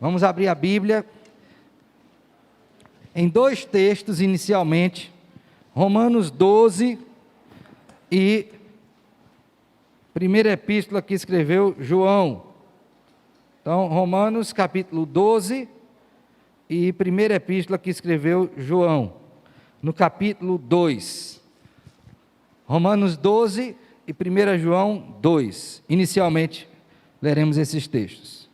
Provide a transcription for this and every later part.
Vamos abrir a Bíblia em dois textos inicialmente, Romanos 12 e primeira epístola que escreveu João. Então, Romanos capítulo 12 e primeira epístola que escreveu João, no capítulo 2. Romanos 12 e 1 João 2. Inicialmente, leremos esses textos.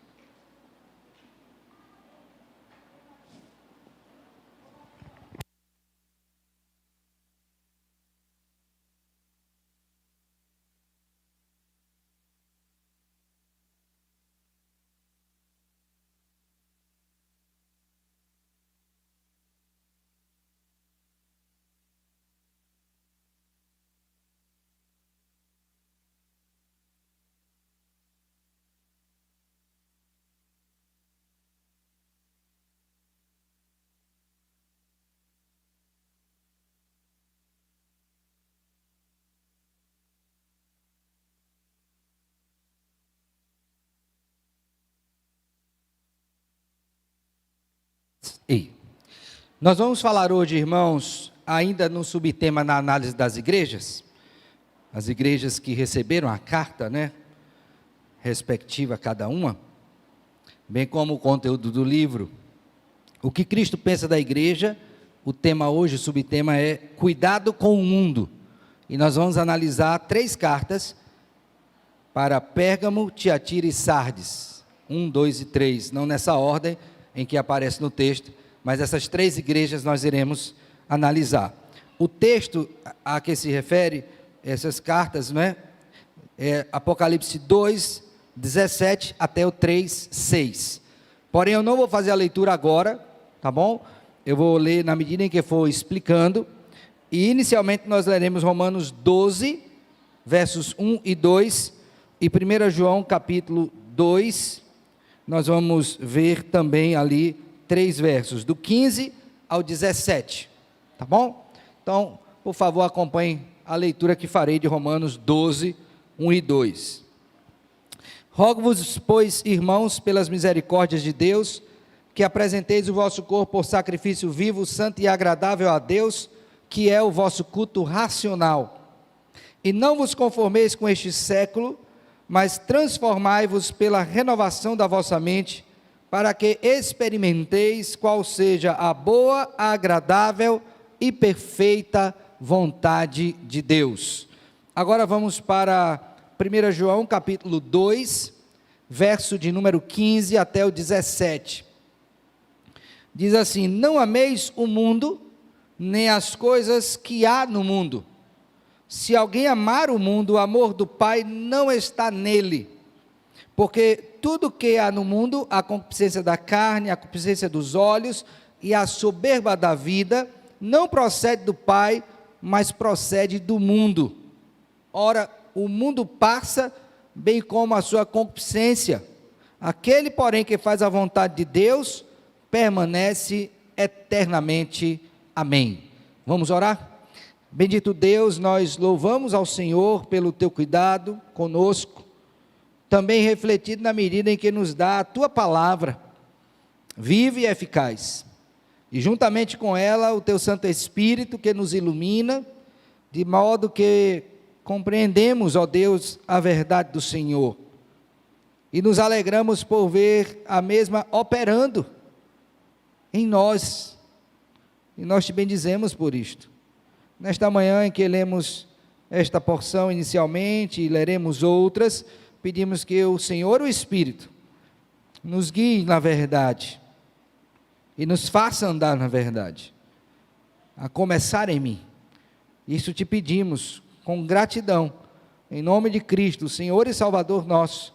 Nós vamos falar hoje, irmãos, ainda no subtema na análise das igrejas, as igrejas que receberam a carta, respectiva a cada uma, bem como o conteúdo do livro. O que Cristo pensa da igreja, o tema hoje, o subtema é cuidado com o mundo, e nós vamos analisar 3 cartas para Pérgamo, Tiatira e Sardes, 1, 2 e 3, não nessa ordem em que aparece no texto, mas essas 3 igrejas nós iremos analisar. O texto a que se refere, essas cartas, é Apocalipse 2, 17 até o 3, 6. Porém, eu não vou fazer a leitura agora, tá bom? Eu vou ler na medida em que for explicando, e inicialmente nós leremos Romanos 12, versos 1 e 2, e 1 João capítulo 2, nós vamos ver também ali 3 versos, do 15 ao 17, tá bom? Então, por favor, acompanhe a leitura que farei de Romanos 12, 1 e 2. Rogo-vos, pois, irmãos, pelas misericórdias de Deus, que apresenteis o vosso corpo por sacrifício vivo, santo e agradável a Deus, que é o vosso culto racional. E não vos conformeis com este século, mas transformai-vos pela renovação da vossa mente, para que experimenteis qual seja a boa, agradável e perfeita vontade de Deus. Agora vamos para 1 João capítulo 2, verso de número 15 até o 17. Diz assim: não ameis o mundo, nem as coisas que há no mundo. Se alguém amar o mundo, o amor do Pai não está nele. Porque tudo que há no mundo, a concupiscência da carne, a concupiscência dos olhos e a soberba da vida, não procede do Pai, mas procede do mundo. Ora, o mundo passa, bem como a sua concupiscência. Aquele, porém, que faz a vontade de Deus, permanece eternamente. Amém. Vamos orar? Bendito Deus, nós louvamos ao Senhor pelo teu cuidado conosco, também refletido na medida em que nos dá a tua palavra, viva e eficaz, e juntamente com ela o teu Santo Espírito que nos ilumina, de modo que compreendemos, ó Deus, a verdade do Senhor, e nos alegramos por ver a mesma operando em nós, e nós te bendizemos por isto. Nesta manhã em que lemos esta porção inicialmente e leremos outras, pedimos que o Senhor, o Espírito, nos guie na verdade e nos faça andar na verdade, a começar em mim. Isso te pedimos com gratidão, em nome de Cristo, o Senhor e Salvador nosso,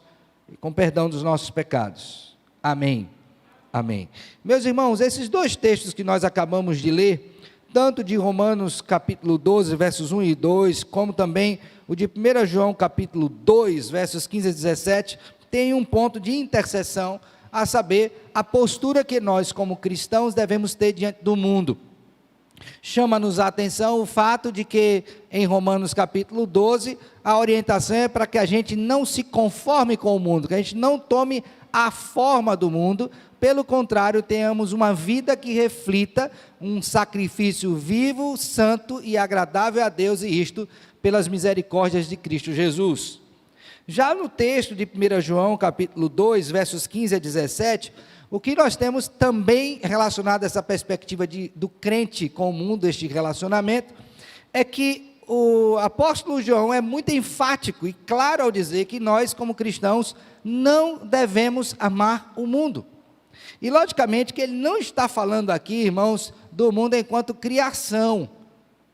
e com perdão dos nossos pecados. Amém. Amém. Meus irmãos, esses 2 textos que nós acabamos de ler, tanto de Romanos capítulo 12, versos 1 e 2, como também o de 1 João capítulo 2, versos 15 a 17, tem um ponto de interseção, a saber, a postura que nós como cristãos devemos ter diante do mundo. Chama-nos a atenção o fato de que em Romanos capítulo 12, a orientação é para que a gente não se conforme com o mundo, que a gente não tome a forma do mundo, pelo contrário, tenhamos uma vida que reflita um sacrifício vivo, santo e agradável a Deus, e isto pelas misericórdias de Cristo Jesus. Já no texto de 1 João, capítulo 2, versos 15 a 17, o que nós temos também relacionado a essa perspectiva do crente com o mundo, este relacionamento, é que o apóstolo João é muito enfático e claro ao dizer que nós, como cristãos, não devemos amar o mundo. E logicamente que ele não está falando aqui, irmãos, do mundo enquanto criação,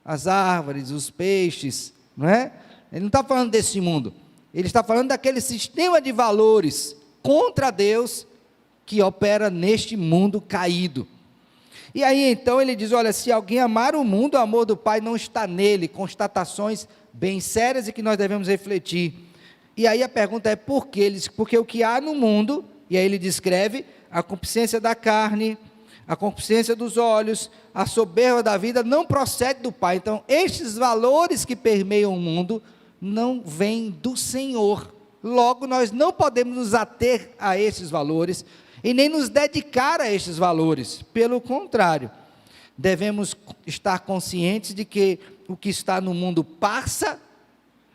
as árvores, os peixes, não é? Ele não está falando desse mundo, ele está falando daquele sistema de valores contra Deus que opera neste mundo caído. E aí então ele diz, olha, se alguém amar o mundo, o amor do Pai não está nele. Constatações bem sérias e que nós devemos refletir. E aí a pergunta é por quê? Ele diz, porque o que há no mundo, e aí ele descreve a concupiscência da carne, a concupiscência dos olhos, a soberba da vida, não procede do Pai. Então estes valores que permeiam o mundo não vêm do Senhor. Logo nós não podemos nos ater a esses valores e nem nos dedicar a estes valores. Pelo contrário, devemos estar conscientes de que o que está no mundo passa,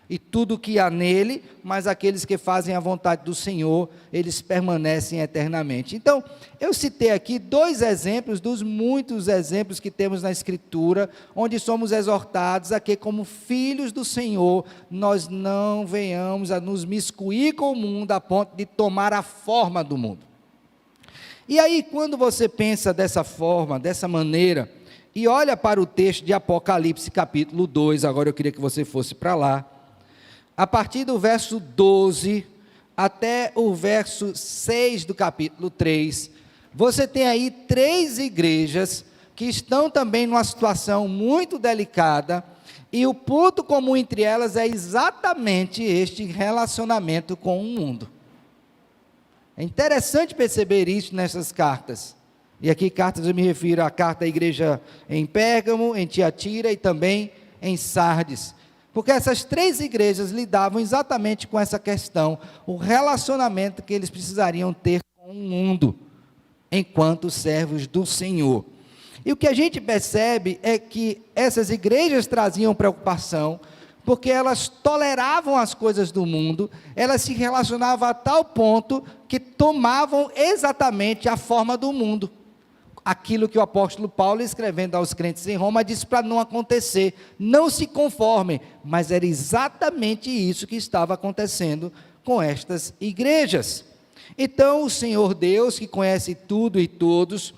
e tudo o que há nele, mas aqueles que fazem a vontade do Senhor, eles permanecem eternamente. Então, eu citei aqui 2 exemplos, dos muitos exemplos que temos na Escritura, onde somos exortados a que, como filhos do Senhor, nós não venhamos a nos miscuir com o mundo, a ponto de tomar a forma do mundo. E aí, quando você pensa dessa forma, dessa maneira, e olha para o texto de Apocalipse, capítulo 2, agora eu queria que você fosse para lá, a partir do verso 12, até o verso 6 do capítulo 3, você tem aí 3 igrejas, que estão também numa situação muito delicada, e o ponto comum entre elas é exatamente este relacionamento com o mundo. É interessante perceber isso nessas cartas, e aqui cartas eu me refiro à carta à igreja em Pérgamo, em Tiatira e também em Sardes, porque essas 3 igrejas lidavam exatamente com essa questão, o relacionamento que eles precisariam ter com o mundo, enquanto servos do Senhor. E o que a gente percebe é que essas igrejas traziam preocupação, porque elas toleravam as coisas do mundo, elas se relacionavam a tal ponto que tomavam exatamente a forma do mundo. Aquilo que o apóstolo Paulo, escrevendo aos crentes em Roma, disse para não acontecer, não se conformem, mas era exatamente isso que estava acontecendo com estas igrejas. Então o Senhor Deus, que conhece tudo e todos,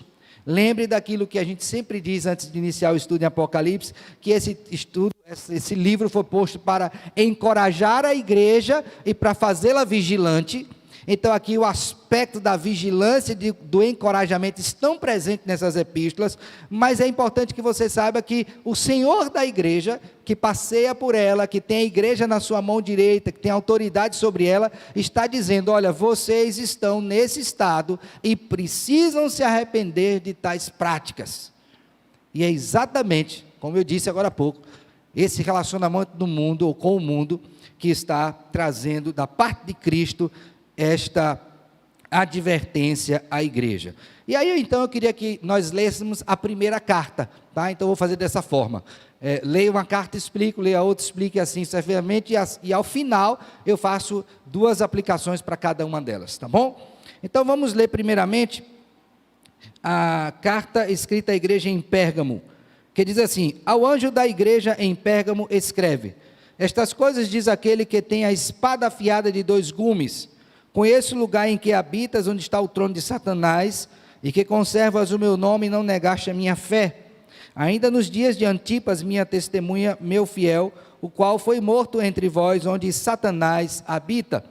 lembre daquilo que a gente sempre diz antes de iniciar o estudo em Apocalipse, que esse livro foi posto para encorajar a igreja e para fazê-la vigilante. Então aqui o aspecto da vigilância, do encorajamento estão presentes nessas epístolas, mas é importante que você saiba que o Senhor da igreja, que passeia por ela, que tem a igreja na sua mão direita, que tem autoridade sobre ela, está dizendo, olha, vocês estão nesse estado e precisam se arrepender de tais práticas. E é exatamente, como eu disse agora há pouco, esse relacionamento do mundo, ou com o mundo, que está trazendo da parte de Cristo esta advertência à igreja. E aí então eu queria que nós lêssemos a primeira carta, tá? Então eu vou fazer dessa forma, leio uma carta, explico, leio a outra, explique assim sucessivamente, e ao final eu faço 2 aplicações para cada uma delas, tá bom? Então vamos ler primeiramente a carta escrita à igreja em Pérgamo, que diz assim: ao anjo da igreja em Pérgamo escreve, estas coisas diz aquele que tem a espada afiada de 2 gumes, conheço o lugar em que habitas, onde está o trono de Satanás, e que conservas o meu nome e não negaste a minha fé. Ainda nos dias de Antipas, minha testemunha, meu fiel, o qual foi morto entre vós, onde Satanás habita.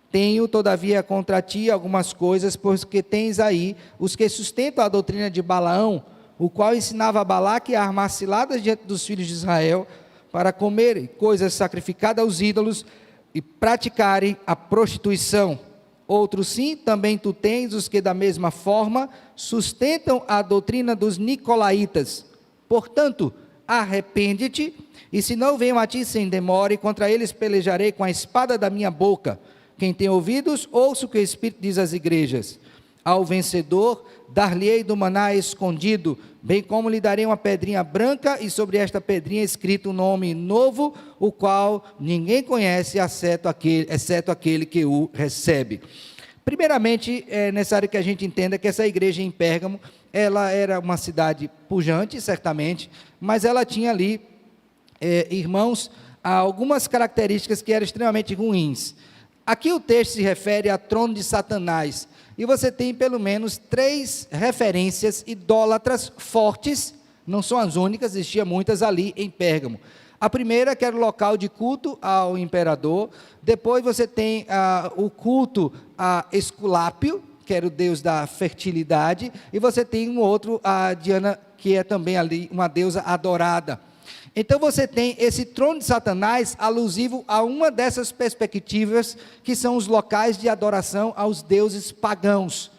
Tenho, todavia, contra ti algumas coisas, porque tens aí os que sustentam a doutrina de Balaão, o qual ensinava a Balaque a armar ciladas diante dos filhos de Israel, para comerem coisas sacrificadas aos ídolos, e praticarem a prostituição. Outros sim, também tu tens os que da mesma forma sustentam a doutrina dos nicolaítas. Portanto, arrepende-te, e se não venham a ti sem demora, e contra eles pelejarei com a espada da minha boca. Quem tem ouvidos, ouça o que o Espírito diz às igrejas. Ao vencedor, dar-lhe-ei do maná escondido, bem como lhe darei uma pedrinha branca, e sobre esta pedrinha escrito um nome novo, o qual ninguém conhece, exceto aquele que o recebe. Primeiramente, é necessário que a gente entenda que essa igreja em Pérgamo, ela era uma cidade pujante, certamente, mas ela tinha ali, irmãos, algumas características que eram extremamente ruins. Aqui o texto se refere a trono de Satanás, e você tem pelo menos 3 referências idólatras fortes, não são as únicas, existiam muitas ali em Pérgamo. A primeira, que era o local de culto ao imperador. Depois você tem o culto a Esculápio, que era o deus da fertilidade, e você tem um outro, a Diana, que é também ali uma deusa adorada. Então você tem esse trono de Satanás alusivo a uma dessas perspectivas, que são os locais de adoração aos deuses pagãos.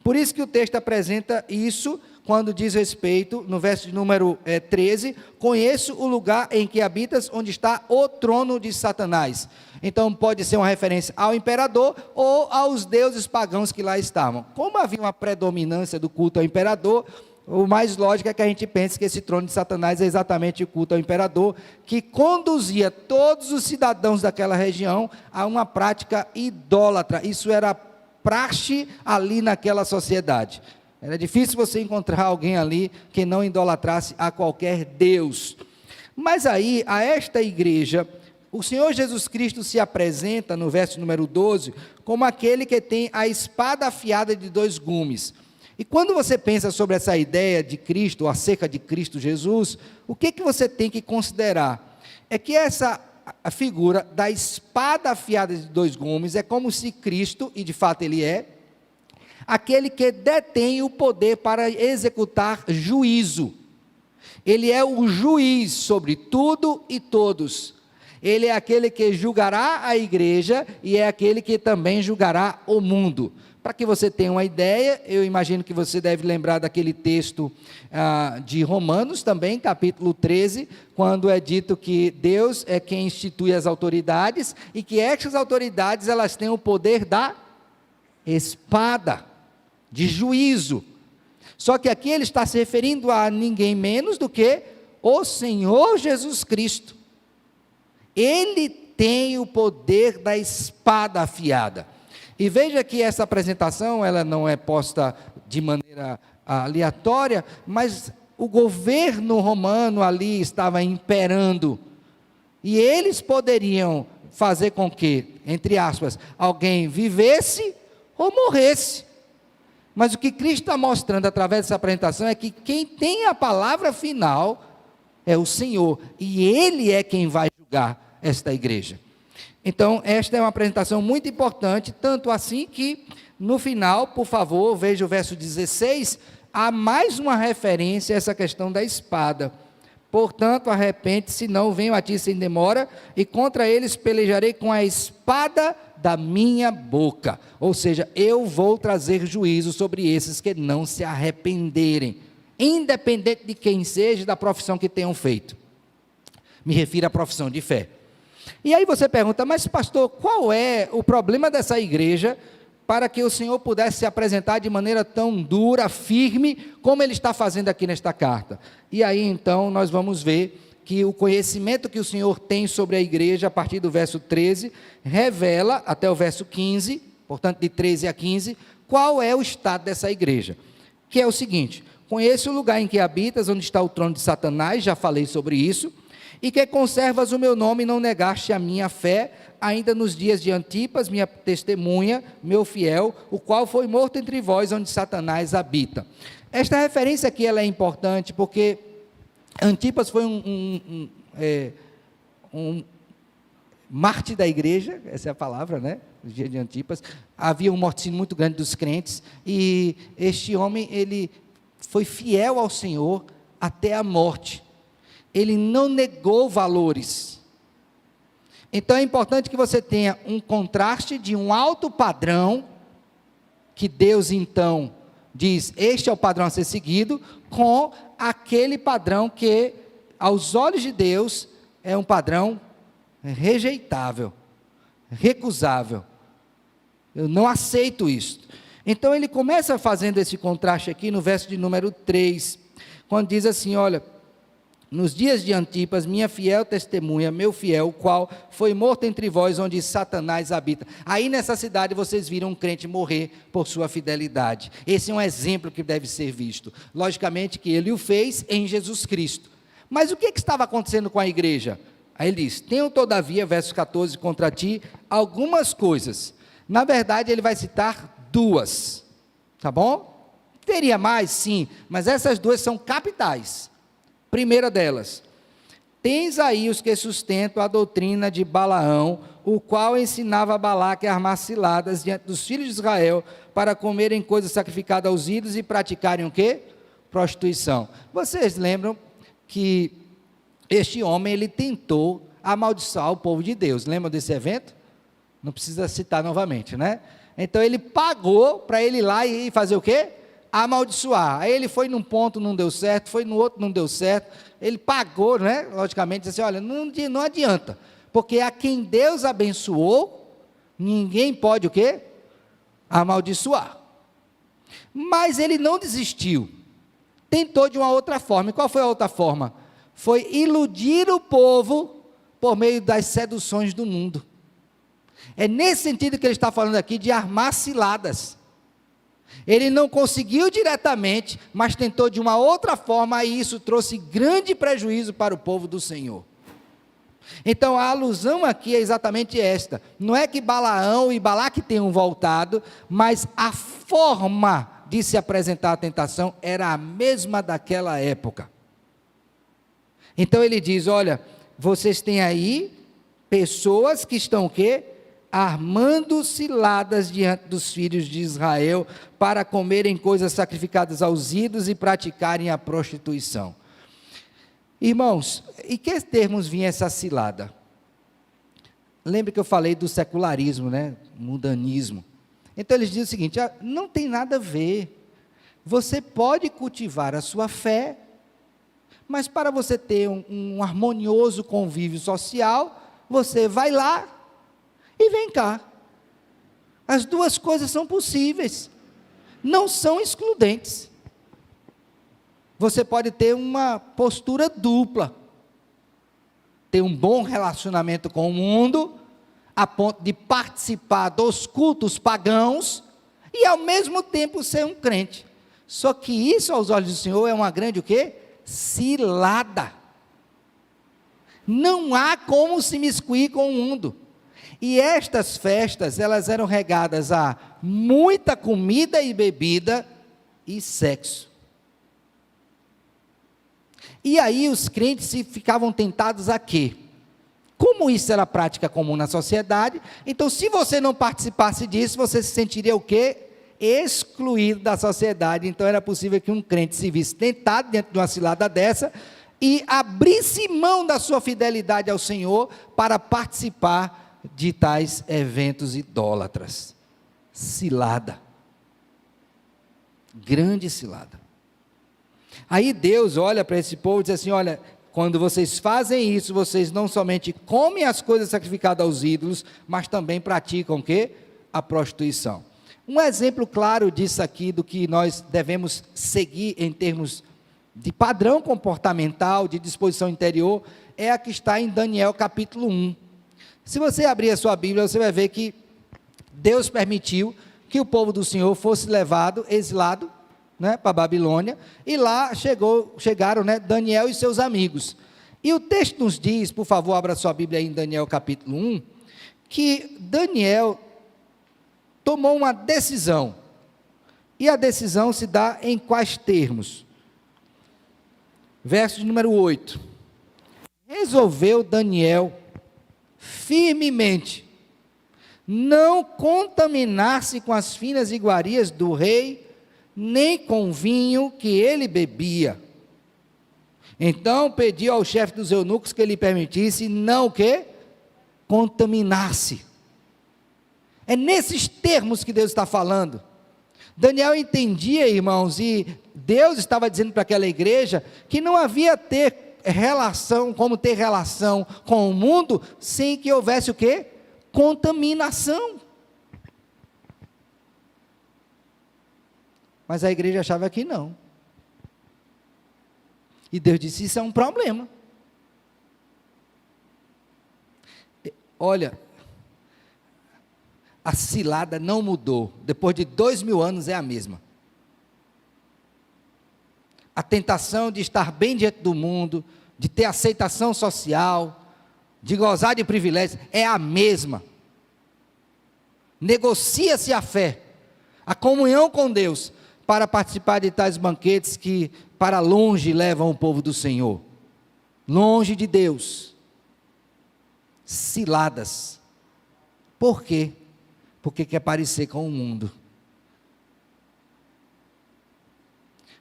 Por isso que o texto apresenta isso, quando diz respeito, no verso de número 13, conheço o lugar em que habitas, onde está o trono de Satanás. Então pode ser uma referência ao imperador ou aos deuses pagãos que lá estavam. Como havia uma predominância do culto ao imperador, o mais lógico é que a gente pense que esse trono de Satanás é exatamente o culto ao imperador, que conduzia todos os cidadãos daquela região a uma prática idólatra. Isso era praxe ali naquela sociedade. Era difícil você encontrar alguém ali que não idolatrasse a qualquer Deus. Mas aí, a esta igreja, o Senhor Jesus Cristo se apresenta, no verso número 12, como aquele que tem a espada afiada de 2 gumes. E quando você pensa sobre essa ideia de Cristo, ou acerca de Cristo Jesus, o que você tem que considerar? É que a figura da espada afiada de 2 gumes é como se Cristo, e de fato ele é, aquele que detém o poder para executar juízo. Ele é o juiz sobre tudo e todos. Ele é aquele que julgará a igreja e é aquele que também julgará o mundo. Para que você tenha uma ideia, eu imagino que você deve lembrar daquele texto de Romanos também, capítulo 13, quando é dito que Deus é quem institui as autoridades e que estas autoridades elas têm o poder da espada, de juízo. Só que aqui ele está se referindo a ninguém menos do que o Senhor Jesus Cristo. Ele tem o poder da espada afiada. E veja que essa apresentação, ela não é posta de maneira aleatória, mas o governo romano ali estava imperando, e eles poderiam fazer com que, entre aspas, alguém vivesse ou morresse. Mas o que Cristo está mostrando através dessa apresentação é que quem tem a palavra final é o Senhor, e Ele é quem vai julgar esta igreja. Então, esta é uma apresentação muito importante, tanto assim que, no final, por favor, veja o verso 16, há mais uma referência a essa questão da espada. Portanto, arrepende-se, não venho a ti sem demora, e contra eles pelejarei com a espada da minha boca. Ou seja, eu vou trazer juízo sobre esses que não se arrependerem, independente de quem seja, da profissão que tenham feito. Me refiro à profissão de fé. E aí você pergunta, mas pastor, qual é o problema dessa igreja para que o Senhor pudesse se apresentar de maneira tão dura, firme, como Ele está fazendo aqui nesta carta? E aí então nós vamos ver que o conhecimento que o Senhor tem sobre a igreja, a partir do verso 13, revela até o verso 15, portanto de 13 a 15, qual é o estado dessa igreja. Que é o seguinte: conheço o lugar em que habitas, onde está o trono de Satanás, já falei sobre isso, e que conservas o meu nome e não negaste a minha fé, ainda nos dias de Antipas, minha testemunha, meu fiel, o qual foi morto entre vós, onde Satanás habita. Esta referência aqui ela é importante, porque Antipas foi um mártir da igreja, essa é a palavra, né? No dia de Antipas, havia um morticínio muito grande dos crentes, e este homem, ele foi fiel ao Senhor até a morte. Ele não negou valores. Então é importante que você tenha um contraste de um alto padrão, que Deus então diz, este é o padrão a ser seguido, com aquele padrão que, aos olhos de Deus, é um padrão rejeitável, recusável. Eu não aceito isso. Então ele começa fazendo esse contraste aqui no verso de número 3, quando diz assim, olha, nos dias de Antipas, minha fiel testemunha, meu fiel, o qual foi morto entre vós, onde Satanás habita. Aí nessa cidade vocês viram um crente morrer por sua fidelidade. Esse é um exemplo que deve ser visto. Logicamente que ele o fez em Jesus Cristo. Mas o que estava acontecendo com a igreja? Aí ele diz, tenho todavia, verso 14, contra ti, algumas coisas. Na verdade ele vai citar duas, tá bom? Teria mais, sim, mas essas duas são capitais. Primeira delas, tens aí os que sustentam a doutrina de Balaão, o qual ensinava a Balaque a armar ciladas diante dos filhos de Israel, para comerem coisas sacrificadas aos ídolos e praticarem o quê? Prostituição. Vocês lembram que este homem, ele tentou amaldiçoar o povo de Deus, lembram desse evento? Não precisa citar novamente, né? Então ele pagou para ele ir lá e fazer o quê? Amaldiçoar. Aí ele foi num ponto, não deu certo, foi no outro, não deu certo, ele pagou, né? Logicamente, disse assim, olha, não adianta, porque a quem Deus abençoou, ninguém pode o quê? Amaldiçoar. Mas ele não desistiu, tentou de uma outra forma. E qual foi a outra forma? Foi iludir o povo por meio das seduções do mundo. É nesse sentido que ele está falando aqui de armar ciladas. Ele não conseguiu diretamente, mas tentou de uma outra forma, e isso trouxe grande prejuízo para o povo do Senhor. Então a alusão aqui é exatamente esta, não é que Balaão e Balaque tenham voltado, mas a forma de se apresentar a tentação era a mesma daquela época. Então ele diz, olha, vocês têm aí pessoas que estão o quê? Armando ciladas diante dos filhos de Israel, para comerem coisas sacrificadas aos ídolos e praticarem a prostituição. Irmãos, em que termos vinha essa cilada? Lembra que eu falei do secularismo, né? Mundanismo. Então eles dizem o seguinte, não tem nada a ver, você pode cultivar a sua fé, mas para você ter um harmonioso convívio social, você vai lá, e vem cá, as duas coisas são possíveis, não são excludentes. Você pode ter uma postura dupla, ter um bom relacionamento com o mundo, a ponto de participar dos cultos pagãos, e ao mesmo tempo ser um crente. Só que isso aos olhos do Senhor é uma grande o quê? Cilada. Não há como se miscuir com o mundo. E estas festas, elas eram regadas a muita comida e bebida e sexo. E aí os crentes ficavam tentados a quê? Como isso era prática comum na sociedade, então se você não participasse disso, você se sentiria o quê? Excluído da sociedade. Então era possível que um crente se visse tentado diante de uma cilada dessa e abrisse mão da sua fidelidade ao Senhor para participar de tais eventos idólatras. Cilada, grande cilada. Aí Deus olha para esse povo e diz assim, olha, quando vocês fazem isso, vocês não somente comem as coisas sacrificadas aos ídolos, mas também praticam o quê? A prostituição. Um exemplo claro disso aqui, do que nós devemos seguir em termos de padrão comportamental, de disposição interior, é a que está em Daniel capítulo 1. Se você abrir a sua Bíblia, você vai ver que Deus permitiu que o povo do Senhor fosse levado, exilado, né, para a Babilônia, e lá chegaram, né, Daniel e seus amigos. E o texto nos diz, por favor, abra sua Bíblia aí em Daniel capítulo 1, que Daniel tomou uma decisão, e a decisão se dá em quais termos? Verso de número 8, resolveu Daniel firmemente não contaminar-se com as finas iguarias do rei, nem com o vinho que ele bebia. Então pediu ao chefe dos eunucos que lhe permitisse não o quê? Contaminar-se. É nesses termos que Deus está falando. Daniel entendia, irmãos, e Deus estava dizendo para aquela igreja que não havia como ter relação com o mundo sem que houvesse o quê? Contaminação. Mas a igreja achava que não. E Deus disse, isso é um problema. Olha, a cilada não mudou. Depois de 2000 anos é a mesma. A tentação de estar bem diante do mundo, de ter aceitação social, de gozar de privilégios, é a mesma. Negocia-se a fé, a comunhão com Deus, para participar de tais banquetes que para longe levam o povo do Senhor. Longe de Deus. Ciladas. Por quê? Porque quer parecer com o mundo.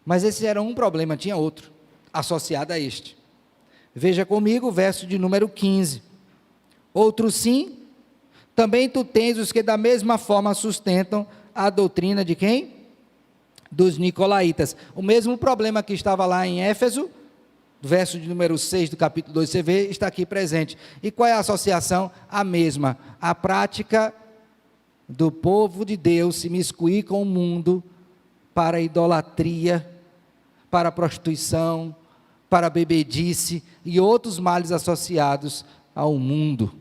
Mas esse era um problema, tinha outro, associado a este. Veja comigo o verso de número 15. Outro sim, também tu tens os que da mesma forma sustentam a doutrina de quem? Dos nicolaítas. O mesmo problema que estava lá em Éfeso, verso de número 6 do capítulo 2, você vê, está aqui presente. E qual é a associação? A mesma, a prática do povo de Deus se miscuir com o mundo para a idolatria, para a prostituição, para a bebedice e outros males associados ao mundo.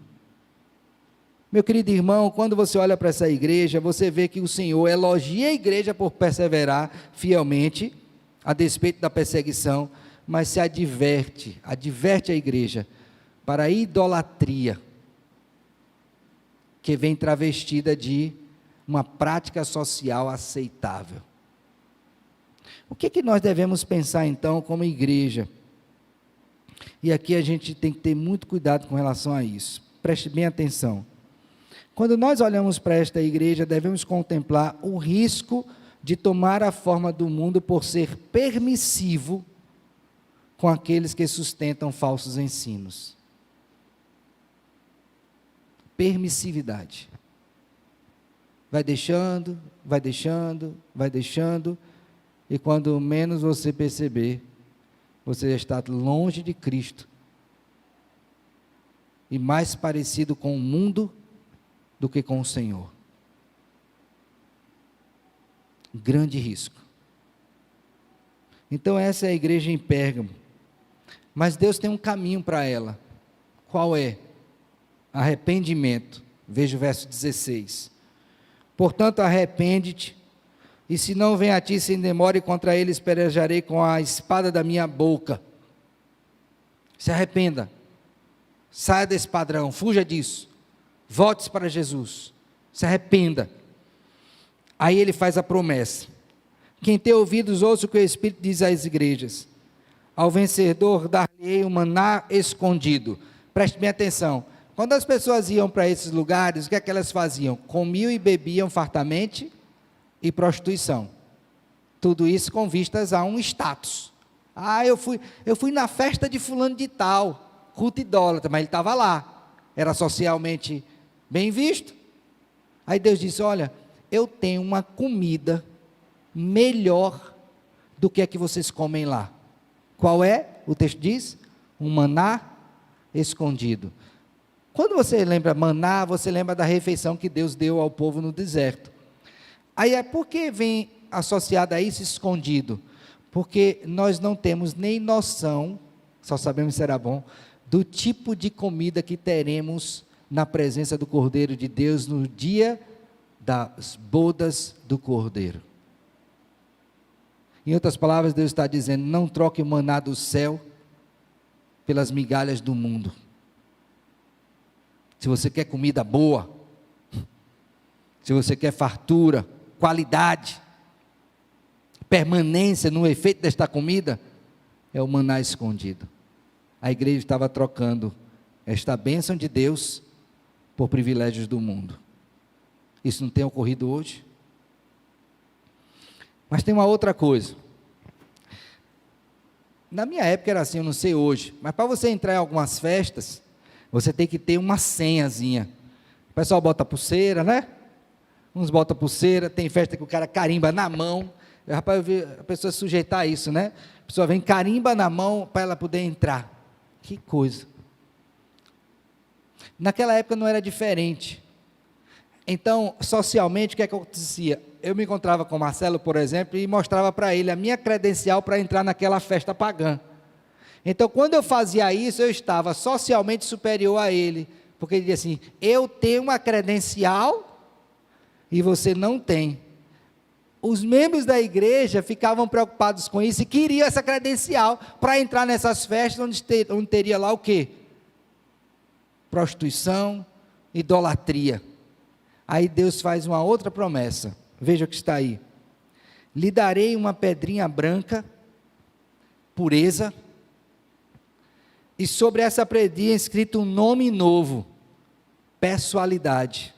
Meu querido irmão, quando você olha para essa igreja, você vê que o Senhor elogia a igreja por perseverar fielmente, a despeito da perseguição, mas se adverte a igreja para a idolatria, que vem travestida de uma prática social aceitável. O que nós devemos pensar então como igreja? E aqui a gente tem que ter muito cuidado com relação a isso. Preste bem atenção. Quando nós olhamos para esta igreja, devemos contemplar o risco de tomar a forma do mundo por ser permissivo com aqueles que sustentam falsos ensinos. Permissividade. Vai deixando, vai deixando, vai deixando, e quando menos você perceber, você já está longe de Cristo, e mais parecido com o mundo do que com o Senhor. Grande risco. Então essa é a igreja em Pérgamo, mas Deus tem um caminho para ela. Qual é? Arrependimento. Veja o verso 16. Portanto, arrepende-te, e se não vem a ti sem demora, e contra eles pelejarei com a espada da minha boca. Se arrependa, saia desse padrão, fuja disso, volte para Jesus, se arrependa. Aí ele faz a promessa: quem tem ouvidos, ouça o que o Espírito diz às igrejas. Ao vencedor dar-lhe-ei um maná escondido. Preste bem atenção. Quando as pessoas iam para esses lugares, o que é que elas faziam? Comiam e bebiam fartamente, e prostituição. Tudo isso com vistas a um status. Eu fui na festa de fulano de tal, culto idólatra, mas ele estava lá, era socialmente bem visto. Aí Deus disse: olha, eu tenho uma comida melhor do que a que vocês comem lá. Qual é? O texto diz: um maná escondido. Quando você lembra maná, você lembra da refeição que Deus deu ao povo no deserto. Aí por que vem associado a isso escondido? Porque nós não temos nem noção, só sabemos se será bom, do tipo de comida que teremos na presença do Cordeiro de Deus no dia das bodas do Cordeiro. Em outras palavras, Deus está dizendo: não troque o maná do céu pelas migalhas do mundo. Se você quer comida boa, se você quer fartura, qualidade, permanência no efeito desta comida, é o maná escondido. A igreja estava trocando esta bênção de Deus por privilégios do mundo. Isso não tem ocorrido hoje? Mas tem uma outra coisa. Na minha época era assim, eu não sei hoje, mas para você entrar em algumas festas, você tem que ter uma senhazinha. O pessoal bota pulseira, né? Uns botam pulseira, tem festa que o cara carimba na mão. Rapaz, eu vi a pessoa sujeitar a isso, né? A pessoa vem, carimba na mão para ela poder entrar. Que coisa. Naquela época não era diferente. Então, socialmente, o que é que acontecia? Eu me encontrava com o Marcelo, por exemplo, e mostrava para ele a minha credencial para entrar naquela festa pagã. Então, quando eu fazia isso, eu estava socialmente superior a ele, porque ele dizia assim: eu tenho uma credencial e você não tem. Os membros da igreja ficavam preocupados com isso e queriam essa credencial para entrar nessas festas onde teria lá o quê? Prostituição, idolatria. Aí Deus faz uma outra promessa, veja o que está aí: lhe darei uma pedrinha branca, pureza, e sobre essa pedrinha escrito um nome novo, pessoalidade,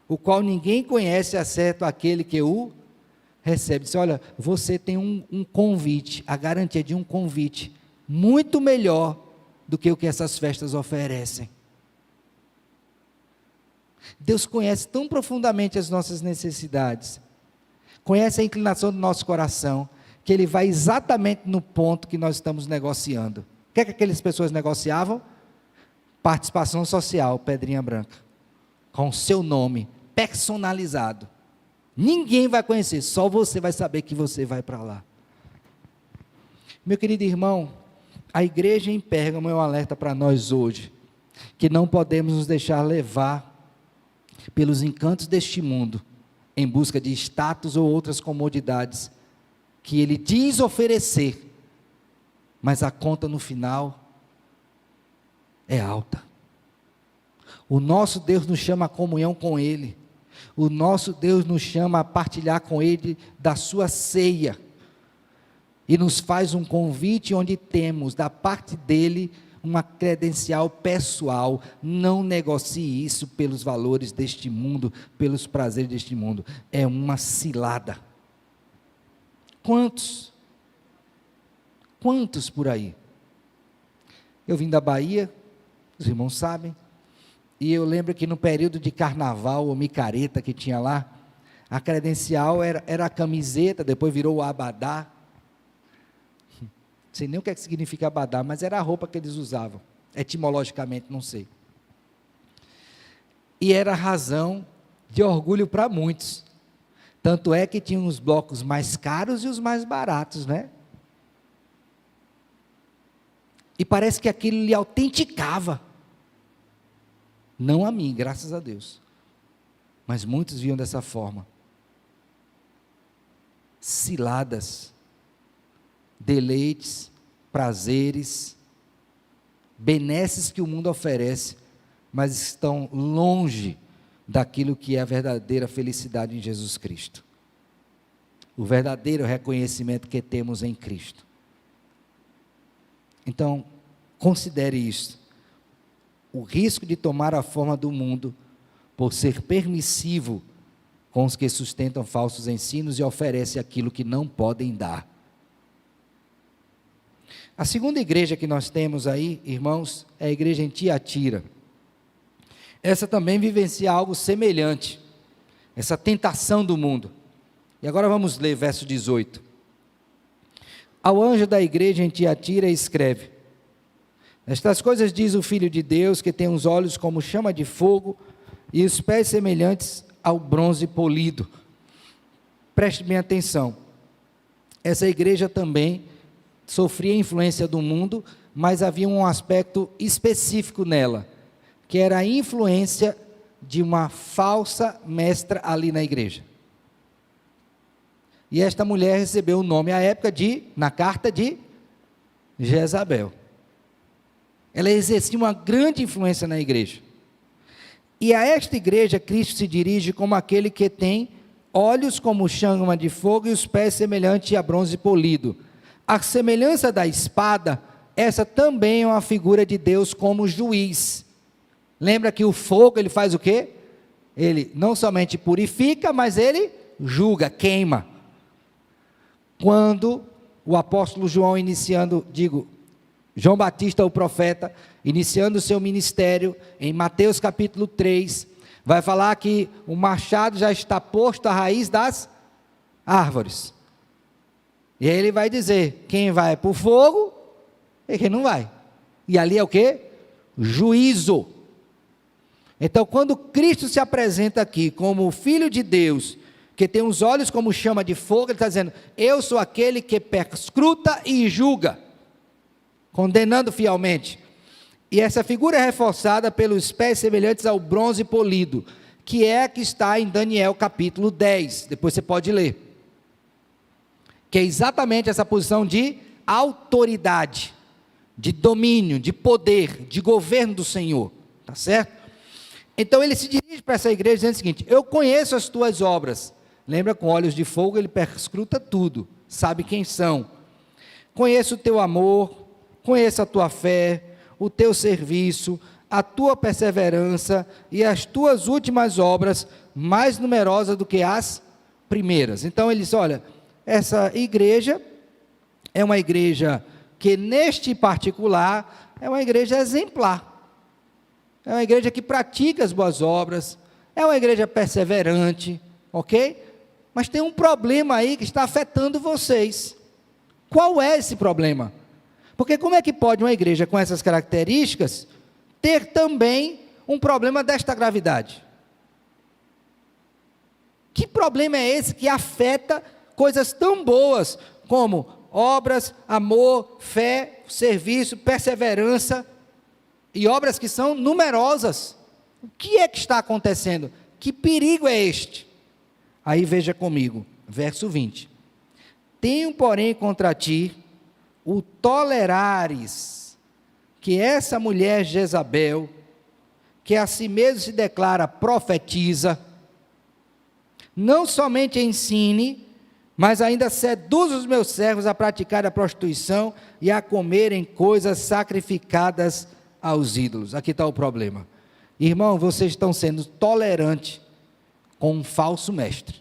o qual ninguém conhece, exceto aquele que o recebe. Diz: olha, você tem um convite, a garantia de um convite, muito melhor do que o que essas festas oferecem. Deus conhece tão profundamente as nossas necessidades, conhece a inclinação do nosso coração, que Ele vai exatamente no ponto que nós estamos negociando. O que é que aquelas pessoas negociavam? Participação social, pedrinha branca, com o seu nome, personalizado. Ninguém vai conhecer, só você vai saber que você vai para lá. Meu querido irmão, a igreja em Pérgamo é um alerta para nós hoje, que não podemos nos deixar levar pelos encantos deste mundo, em busca de status ou outras comodidades, que ele diz oferecer, mas a conta no final é alta. O nosso Deus nos chama a comunhão com Ele, o nosso Deus nos chama a partilhar com Ele da sua ceia, e nos faz um convite onde temos da parte dEle uma credencial pessoal. Não negocie isso pelos valores deste mundo, pelos prazeres deste mundo, é uma cilada. Quantos por aí? Eu vim da Bahia, os irmãos sabem, e eu lembro que no período de carnaval ou micareta que tinha lá, a credencial era a camiseta, depois virou o abadá. Não sei nem o que significa abadá, mas era a roupa que eles usavam, etimologicamente não sei. E era razão de orgulho para muitos, tanto é que tinha os blocos mais caros e os mais baratos, né? E parece que aquilo lhe autenticava, não a mim, graças a Deus, mas muitos viam dessa forma. Ciladas, deleites, prazeres, benesses que o mundo oferece, mas estão longe daquilo que é a verdadeira felicidade em Jesus Cristo, o verdadeiro reconhecimento que temos em Cristo. Então, considere isso, o risco de tomar a forma do mundo, por ser permissivo com os que sustentam falsos ensinos e oferecem aquilo que não podem dar. A segunda igreja que nós temos aí, irmãos, é a igreja em Tiatira. Essa também vivencia algo semelhante, essa tentação do mundo. E agora vamos ler verso 18. Ao anjo da igreja em Tiatira escreve: estas coisas diz o Filho de Deus, que tem os olhos como chama de fogo e os pés semelhantes ao bronze polido. Preste bem atenção, essa igreja também sofria influência do mundo, mas havia um aspecto específico nela, que era a influência de uma falsa mestra ali na igreja. E esta mulher recebeu o nome à época na carta de Jezabel. Ela exercia uma grande influência na igreja. E a esta igreja Cristo se dirige como aquele que tem olhos como chama de fogo e os pés semelhantes a bronze polido. A semelhança da espada, essa também é uma figura de Deus como juiz. Lembra que o fogo, ele faz o quê? Ele não somente purifica, mas ele julga, queima. Quando o apóstolo João João Batista, o profeta, iniciando o seu ministério, em Mateus capítulo 3, vai falar que o machado já está posto à raiz das árvores. E aí ele vai dizer, quem vai para o fogo e quem não vai. E ali é o quê? Juízo. Então, quando Cristo se apresenta aqui como o Filho de Deus, que tem os olhos como chama de fogo, ele está dizendo: eu sou aquele que perscruta e julga, condenando fielmente. E essa figura é reforçada pelos pés semelhantes ao bronze polido, que é a que está em Daniel capítulo 10, depois você pode ler. Que é exatamente essa posição de autoridade, de domínio, de poder, de governo do Senhor, tá certo? Então ele se dirige para essa igreja dizendo o seguinte: eu conheço as tuas obras. Lembra, com olhos de fogo ele perscruta tudo, sabe quem são. Conheço o teu amor, conheço a tua fé, o teu serviço, a tua perseverança e as tuas últimas obras, mais numerosas do que as primeiras. Então ele diz: olha, essa igreja é uma igreja que neste particular é uma igreja exemplar. É uma igreja que pratica as boas obras, é uma igreja perseverante, ok? Mas tem um problema aí que está afetando vocês. Qual é esse problema? Porque como é que pode uma igreja com essas características ter também um problema desta gravidade? Que problema é esse que afeta coisas tão boas como obras, amor, fé, serviço, perseverança e obras que são numerosas? O que é que está acontecendo? Que perigo é este? Aí veja comigo, verso 20: tenho, porém, contra ti o tolerares que essa mulher Jezabel, que a si mesmo se declara profetiza, não somente ensine, mas ainda seduz os meus servos a praticar a prostituição e a comerem coisas sacrificadas aos ídolos. Aqui está o problema. Irmão, vocês estão sendo tolerantes com um falso mestre.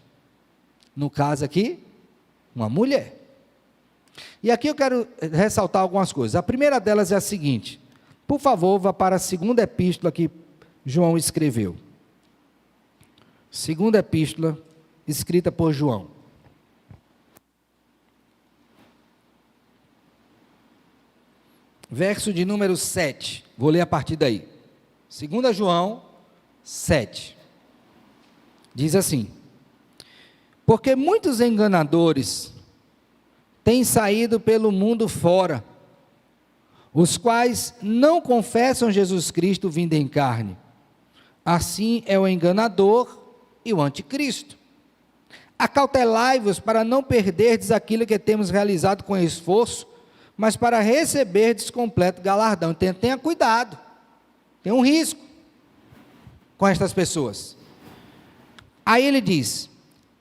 No caso aqui, uma mulher. E aqui eu quero ressaltar algumas coisas. A primeira delas é a seguinte: por favor, vá para a segunda epístola que João escreveu. Segunda epístola escrita por João. Verso de número 7. Vou ler a partir daí. 2 João 7. Diz assim: porque muitos enganadores têm saído pelo mundo fora, os quais não confessam Jesus Cristo vindo em carne. Assim é o enganador e o anticristo. Acautelai-vos para não perderdes aquilo que temos realizado com esforço, mas para receberdes completo galardão. Então, tenha cuidado, tem um risco com estas pessoas. Aí ele diz: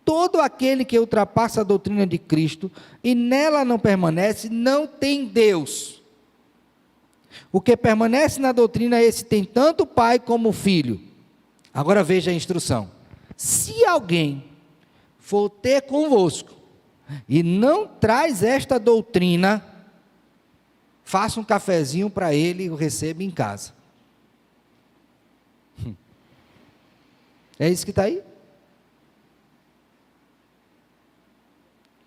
todo aquele que ultrapassa a doutrina de Cristo e nela não permanece, não tem Deus. O que permanece na doutrina, esse tem tanto o pai como o filho. Agora veja a instrução: se alguém for ter convosco e não traz esta doutrina, faça um cafezinho para ele e o receba em casa. É isso que está aí?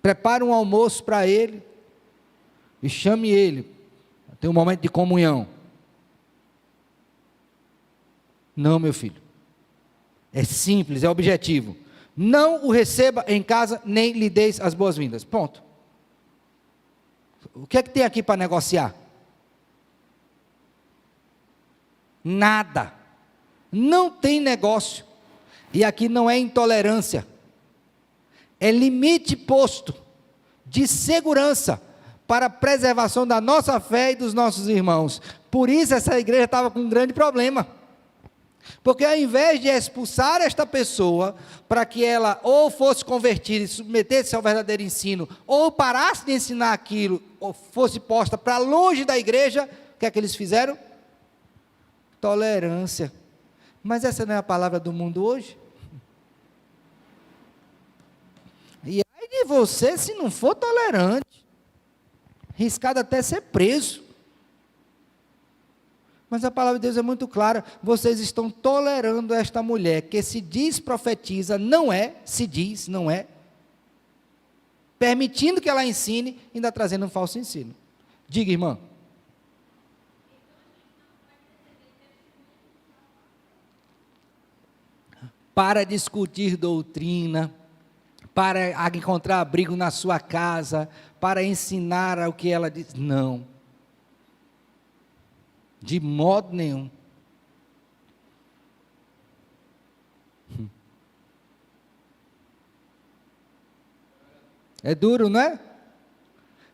Prepare um almoço para ele e chame ele. Tem um momento de comunhão. Não, meu filho. É simples, é objetivo. Não o receba em casa, nem lhe deis as boas-vindas. Ponto. O que é que tem aqui para negociar? Nada. Não tem negócio. E aqui não é intolerância. É limite posto de segurança para a preservação da nossa fé e dos nossos irmãos. Por isso essa igreja estava com um grande problema. Porque ao invés de expulsar esta pessoa, para que ela ou fosse convertida e submetesse-se ao verdadeiro ensino, ou parasse de ensinar aquilo, ou fosse posta para longe da igreja, o que é que eles fizeram? Tolerância. Mas essa não é a palavra do mundo hoje? E ai de você se não for tolerante, arriscado até ser preso. Mas a palavra de Deus é muito clara: vocês estão tolerando esta mulher que se diz profetiza, não é, se diz, não é, permitindo que ela ensine, ainda trazendo um falso ensino. Diga, irmã. para discutir doutrina, para encontrar abrigo na sua casa, para ensinar o que ela diz. Não. De modo nenhum. É duro, não é?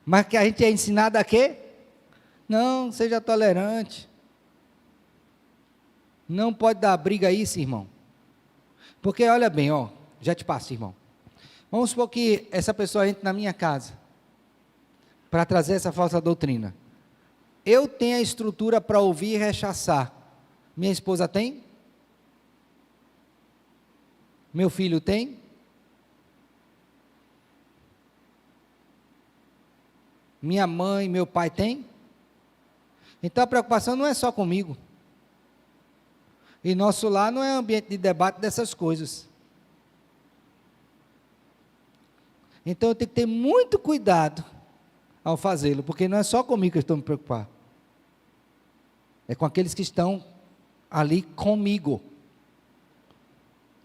Mas que a gente é ensinado a quê? Não, seja tolerante. Não pode dar briga a isso, irmão. Porque olha bem, ó, já te passo, irmão. Vamos supor que essa pessoa entre na minha casa para trazer essa falsa doutrina. Eu tenho a estrutura para ouvir e rechaçar. Minha esposa tem? Meu filho tem? Minha mãe, meu pai tem? Então a preocupação não é só comigo. E nosso lar não é ambiente de debate dessas coisas. Então eu tenho que ter muito cuidado ao fazê-lo, porque não é só comigo que eu estou me preocupando. É com aqueles que estão ali comigo,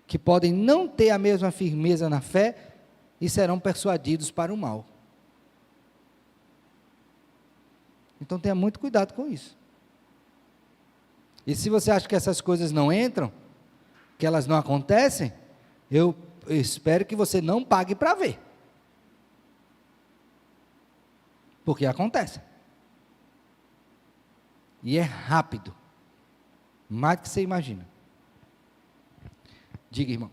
que podem não ter a mesma firmeza na fé e serão persuadidos para o mal. Então tenha muito cuidado com isso. E se você acha que essas coisas não entram, que elas não acontecem, eu espero que você não pague para ver. Porque acontece. E é rápido. Mais do que você imagina. Diga, irmão.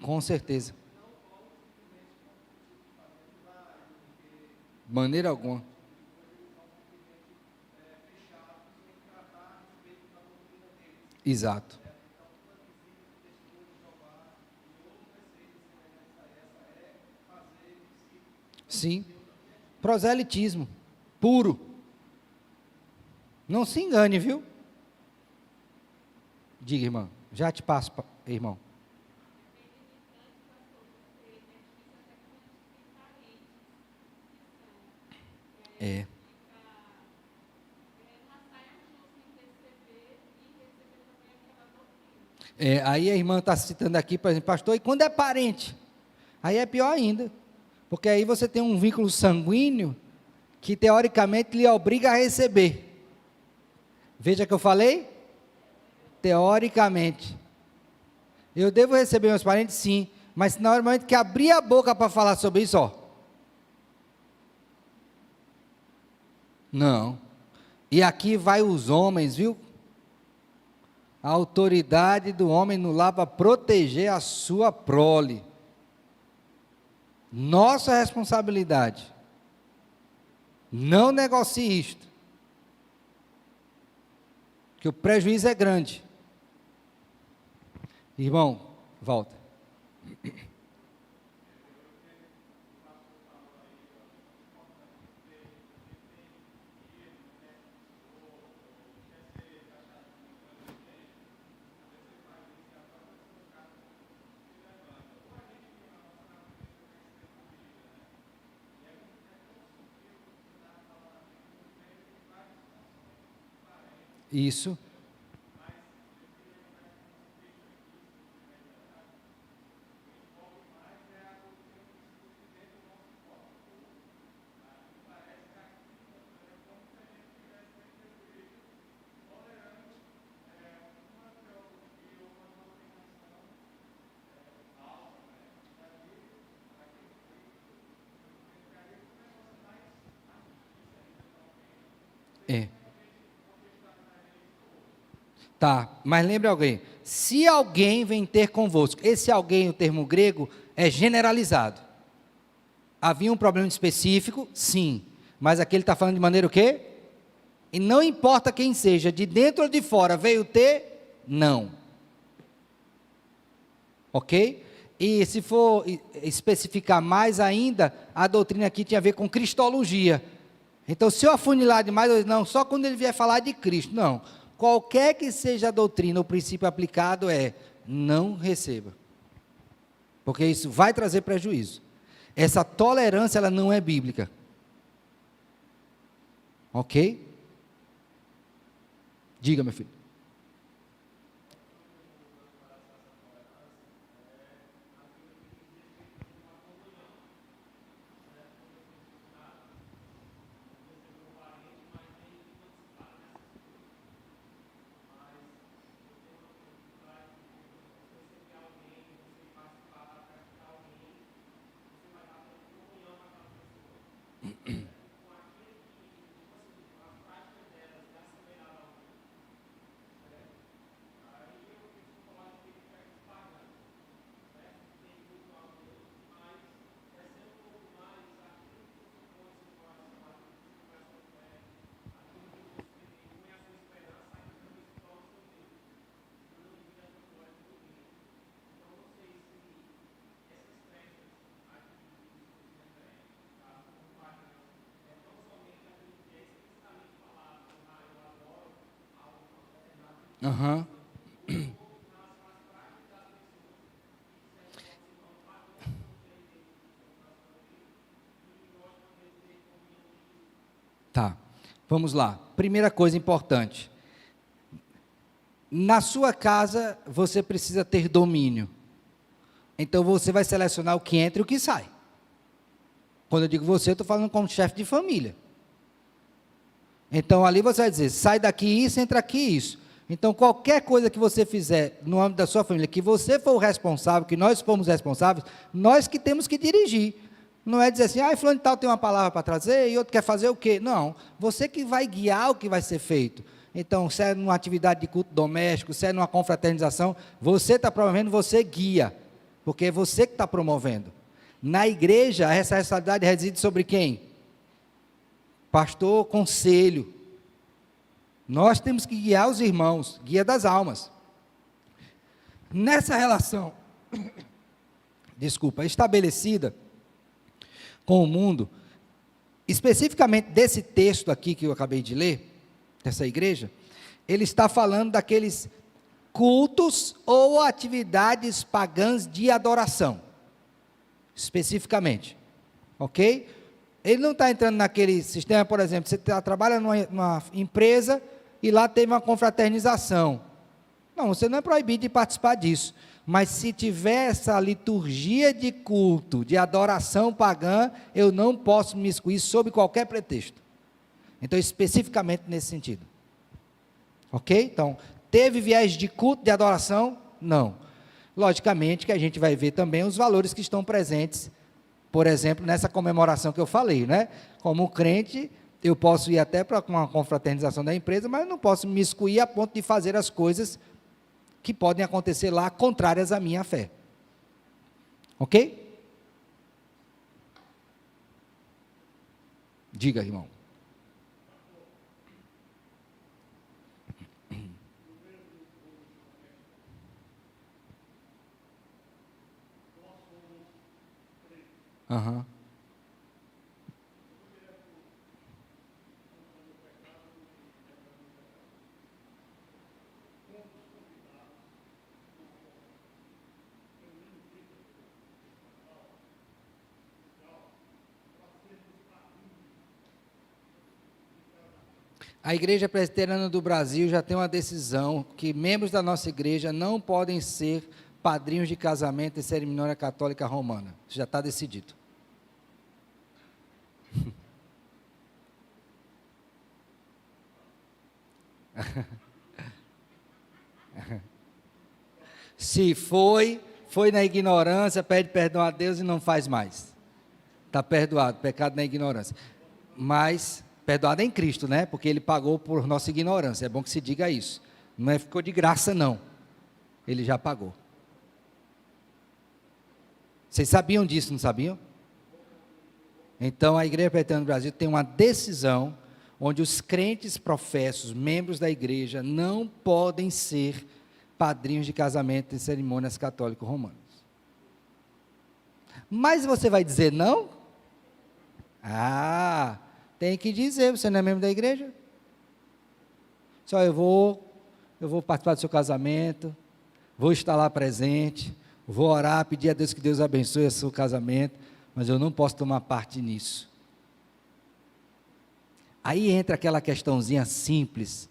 Com certeza. De maneira alguma. Exato. Sim. Proselitismo. Puro. Não se engane, viu? Diga, irmão. Já te passo, irmão. É. Aí a irmã está citando aqui, por exemplo, pastor, e quando é parente? Aí é pior ainda, porque aí você tem um vínculo sanguíneo que teoricamente lhe obriga a receber. Veja que eu falei? Teoricamente. Eu devo receber meus parentes? Sim, mas na hora momento que abrir a boca para falar sobre isso, ó. Não. E aqui vai os homens, viu? A autoridade do homem no lar para proteger a sua prole. Nossa responsabilidade. Não negocie isto. Que o prejuízo é grande. Irmão, volta. Isso. É. Tá, mas lembre alguém, se alguém vem ter convosco, esse alguém, o termo grego, é generalizado. Havia um problema específico? Sim, mas aqui ele está falando de maneira o quê? E não importa quem seja, de dentro ou de fora, veio ter? Não. Ok? E se for especificar mais ainda, a doutrina aqui tinha a ver com cristologia. Então, se eu afunilar demais, eu digo, não, só quando ele vier falar de Cristo. Não, qualquer que seja a doutrina, o princípio aplicado é: não receba. Porque isso vai trazer prejuízo. Essa tolerância, ela não é bíblica. Ok? Diga, meu filho. Aham. Tá, vamos lá. Primeira coisa importante. Na sua casa, você precisa ter domínio. Então, você vai selecionar o que entra e o que sai. Quando eu digo você, eu estou falando como chefe de família. Então, ali você vai dizer, sai daqui isso, entra aqui isso. Então, qualquer coisa que você fizer no âmbito da sua família, que você for o responsável, que nós fomos responsáveis, nós que temos que dirigir. Não é dizer assim, fulano de tal tem uma palavra para trazer e outro quer fazer o quê? Não, você que vai guiar o que vai ser feito. Então, se é numa atividade de culto doméstico, se é numa confraternização, você está promovendo, você guia, porque é você que está promovendo. Na igreja, essa responsabilidade reside sobre quem? Pastor, conselho. Nós temos que guiar os irmãos, guia das almas. Nessa relação, estabelecida com o mundo, especificamente desse texto aqui que eu acabei de ler, dessa igreja, ele está falando daqueles cultos ou atividades pagãs de adoração, especificamente, ok? Ele não está entrando naquele sistema, por exemplo, você trabalha numa empresa e lá teve uma confraternização. Não, você não é proibido de participar disso. Mas se tiver essa liturgia de culto, de adoração pagã, eu não posso me excluir sob qualquer pretexto. Então, especificamente nesse sentido. Ok? Então, teve viés de culto, de adoração? Não. Logicamente que a gente vai ver também os valores que estão presentes, por exemplo, nessa comemoração que eu falei, né? Como crente, eu posso ir até para uma confraternização da empresa, mas eu não posso me excluir a ponto de fazer as coisas que podem acontecer lá, contrárias à minha fé. Ok? Diga, irmão. Aham. A Igreja Presbiteriana do Brasil já tem uma decisão que membros da nossa igreja não podem ser padrinhos de casamento em cerimônia católica romana. Já está decidido. Se foi na ignorância, pede perdão a Deus e não faz mais. Está perdoado, pecado na ignorância. Mas, perdoado em Cristo, né? Porque Ele pagou por nossa ignorância. É bom que se diga isso. Não é, ficou de graça, não. Ele já pagou. Vocês sabiam disso, não sabiam? Então, a Igreja Presbiteriana do Brasil tem uma decisão onde os crentes professos, membros da igreja, não podem ser padrinhos de casamento em cerimônias católico-romanas. Mas você vai dizer não? Tem que dizer, você não é membro da igreja? Só eu vou eu vou participar do seu casamento, vou estar lá presente, vou orar, pedir a Deus que Deus abençoe o seu casamento, mas eu não posso tomar parte nisso. Aí entra aquela questãozinha simples.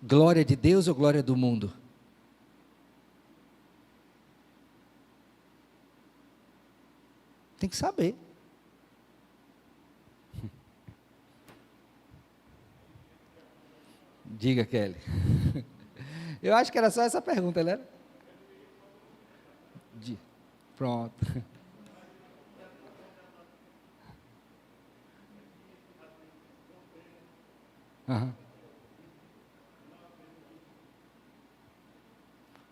Glória de Deus ou glória do mundo? Tem que saber. Diga, Kelly. Eu acho que era só essa pergunta, né? Pronto. Uhum.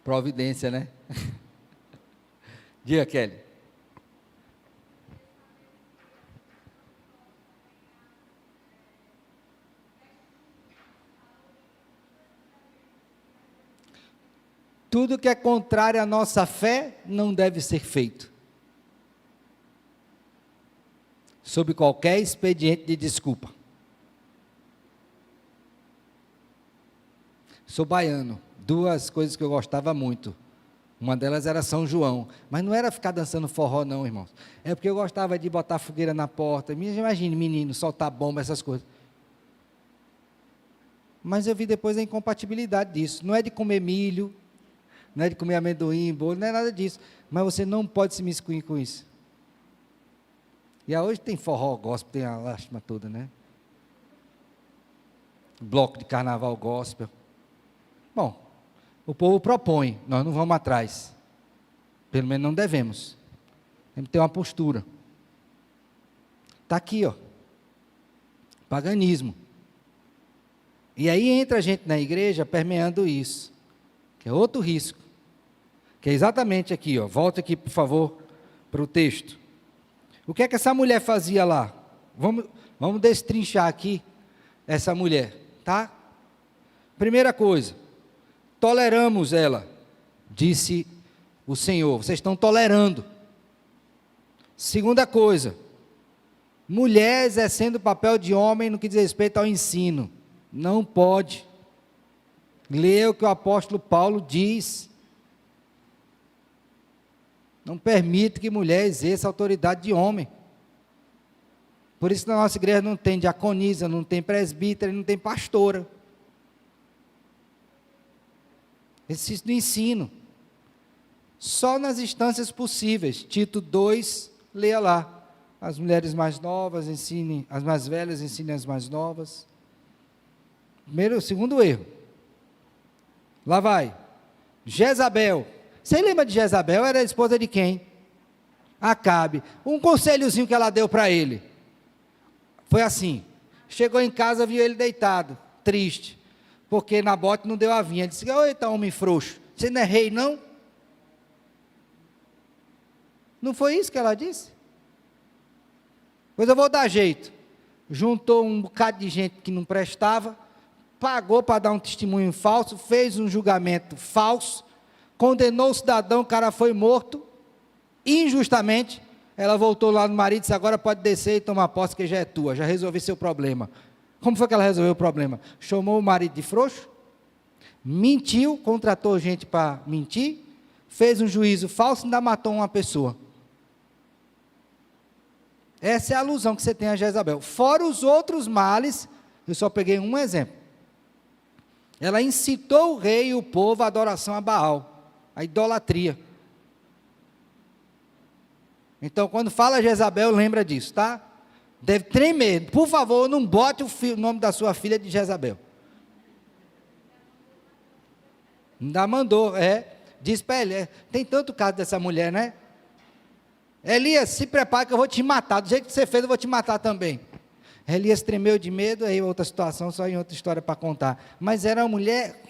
Providência, né? Diga, Kelly. Tudo que é contrário à nossa fé não deve ser feito. Sob qualquer expediente de desculpa. Sou baiano. Duas coisas que eu gostava muito. Uma delas era São João. Mas não era ficar dançando forró, não, irmãos. É porque eu gostava de botar fogueira na porta. Imagine, menino, soltar bomba, essas coisas. Mas eu vi depois a incompatibilidade disso. Não é de comer milho, não é de comer amendoim, bolo, não é nada disso. Mas você não pode se miscuir com isso. E hoje tem forró, gospel, tem a lástima toda, né? Bloco de carnaval gospel. Bom, o povo propõe, nós não vamos atrás. Pelo menos não devemos. Temos que ter uma postura. Está aqui, ó. Paganismo. E aí entra a gente na igreja permeando isso, que é outro risco. Que é exatamente aqui, ó. Volta aqui, por favor, para o texto. O que é que essa mulher fazia lá? Vamos destrinchar aqui essa mulher, tá? Primeira coisa, toleramos ela, disse o Senhor. Vocês estão tolerando. Segunda coisa, mulher exercendo o papel de homem no que diz respeito ao ensino. Não pode. Leia o que o apóstolo Paulo diz. Não permite que mulher exerça a autoridade de homem. Por isso na nossa igreja não tem diaconisa, não tem presbítera, não tem pastora. Exercício do ensino. Só nas instâncias possíveis. Tito 2, leia lá. As mulheres mais novas ensinem, as mais velhas ensinem as mais novas. Segundo erro. Lá vai. Jezabel. Você lembra de Jezabel? Era a esposa de quem? Acabe. Um conselhozinho que ela deu para ele. Foi assim. Chegou em casa, viu ele deitado, triste. Porque Nabote não deu a vinha. Ele disse, eita, homem frouxo. Você não é rei, não? Não foi isso que ela disse? Pois eu vou dar jeito. Juntou um bocado de gente que não prestava, pagou para dar um testemunho falso, fez um julgamento falso, condenou o cidadão, o cara foi morto, injustamente. Ela voltou lá no marido e disse, agora pode descer e tomar posse que já é tua, já resolvi seu problema. Como foi que ela resolveu o problema? Chamou o marido de frouxo, mentiu, contratou gente para mentir, fez um juízo falso e ainda matou uma pessoa. Essa é a alusão que você tem a Jezabel. Fora os outros males, eu só peguei um exemplo. Ela incitou o rei e o povo à adoração a Baal, a idolatria. Então, quando fala Jezabel, lembra disso, tá? Deve tremer. Por favor, não bote o nome da sua filha de Jezabel. Ainda mandou, diz para ele, tem tanto caso dessa mulher, né? Elias, se prepara que eu vou te matar, do jeito que você fez eu vou te matar também. Elias tremeu de medo, aí outra situação, só em outra história para contar. Mas era uma mulher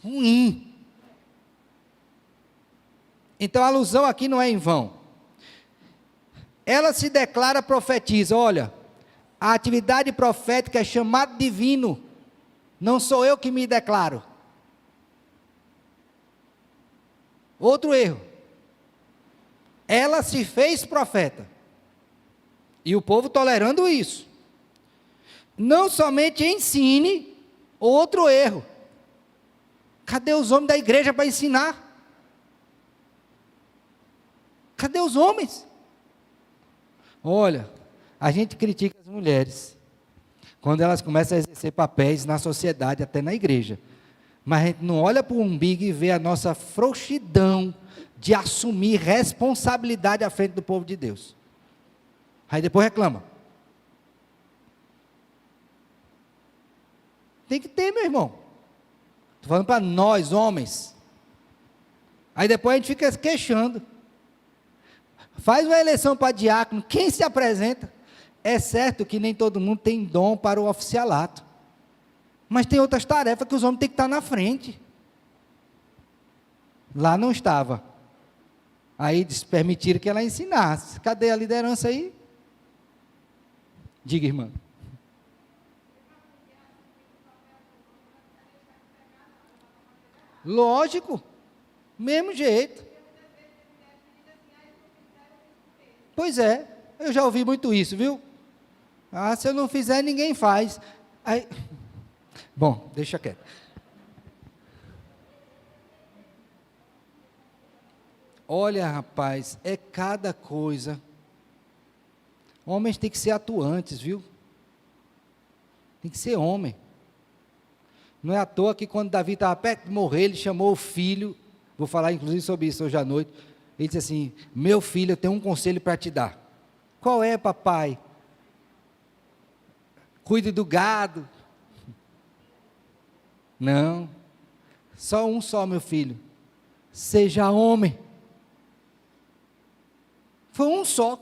ruim. Então a alusão aqui não é em vão. Ela se declara, profetiza, olha, a atividade profética é chamado divino, não sou eu que me declaro. Outro erro, ela se fez profeta, e o povo tolerando isso. não somente ensine outro erro. Cadê os homens da igreja para ensinar? Cadê os homens? Olha, a gente critica as mulheres quando elas começam a exercer papéis na sociedade, até na igreja. Mas a gente não olha para o umbigo e vê a nossa frouxidão de assumir responsabilidade à frente do povo de Deus. Aí depois reclama. Tem que ter, meu irmão. Estou falando para nós, homens. Aí depois a gente fica queixando. Faz uma eleição para diácono, quem se apresenta? É certo que nem todo mundo tem dom para o oficialato. Mas tem outras tarefas que os homens têm que estar na frente. Lá não estava. Aí permitiram que ela ensinasse. Cadê a liderança aí? Diga, irmã. Lógico. Mesmo jeito. Pois é. Eu já ouvi muito isso, viu? Ah, se eu não fizer, ninguém faz. Aí... Bom, deixa quieto. Olha, rapaz, é cada coisa. Homens têm que ser atuantes, viu? Tem que ser homem. Não é à toa que quando Davi estava perto de morrer, ele chamou o filho, vou falar inclusive sobre isso hoje à noite, ele disse assim, meu filho, eu tenho um conselho para te dar. Qual é, papai? Cuide do gado. Não, só meu filho, seja homem. Foi um só.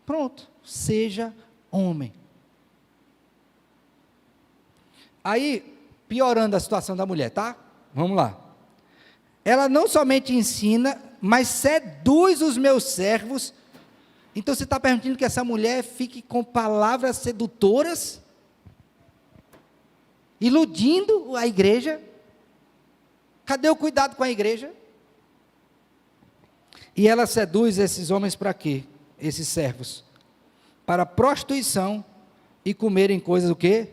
Pronto, seja homem. Aí, piorando a situação da mulher, tá? Vamos lá. Ela não somente ensina, mas seduz os meus servos. Então você está permitindo que essa mulher fique com palavras sedutoras? Iludindo a igreja? Cadê o cuidado com a igreja? E ela seduz esses homens para quê? Esses servos. Para prostituição e comerem coisas o quê?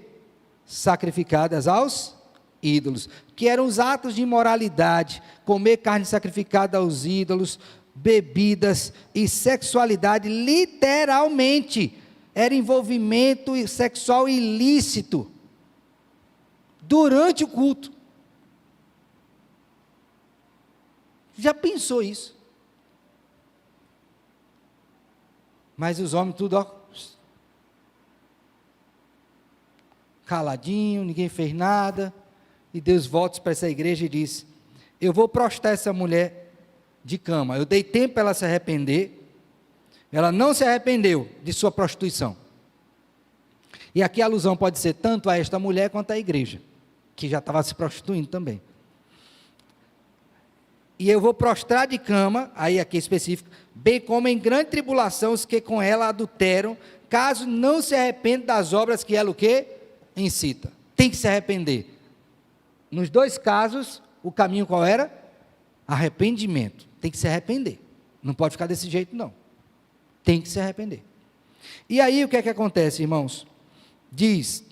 Sacrificadas aos ídolos. Que eram os atos de imoralidade. Comer carne sacrificada aos ídolos, bebidas e sexualidade, literalmente, era envolvimento sexual ilícito. Durante o culto. Já pensou isso? Mas os homens tudo, ó, caladinho, ninguém fez nada, e Deus volta para essa igreja e diz, eu vou prostrar essa mulher de cama, eu dei tempo para ela se arrepender, ela não se arrependeu de sua prostituição, e aqui a alusão pode ser tanto a esta mulher quanto à igreja, que já estava se prostituindo também, e eu vou prostrar de cama, aí aqui específico, bem como em grande tribulação os que com ela adulteram, caso não se arrependa das obras que ela o quê? Incita. Tem que se arrepender. Nos dois casos, o caminho qual era? Arrependimento. Tem que se arrepender. Não pode ficar desse jeito, não. Tem que se arrepender. E aí o que é que acontece, irmãos? Diz,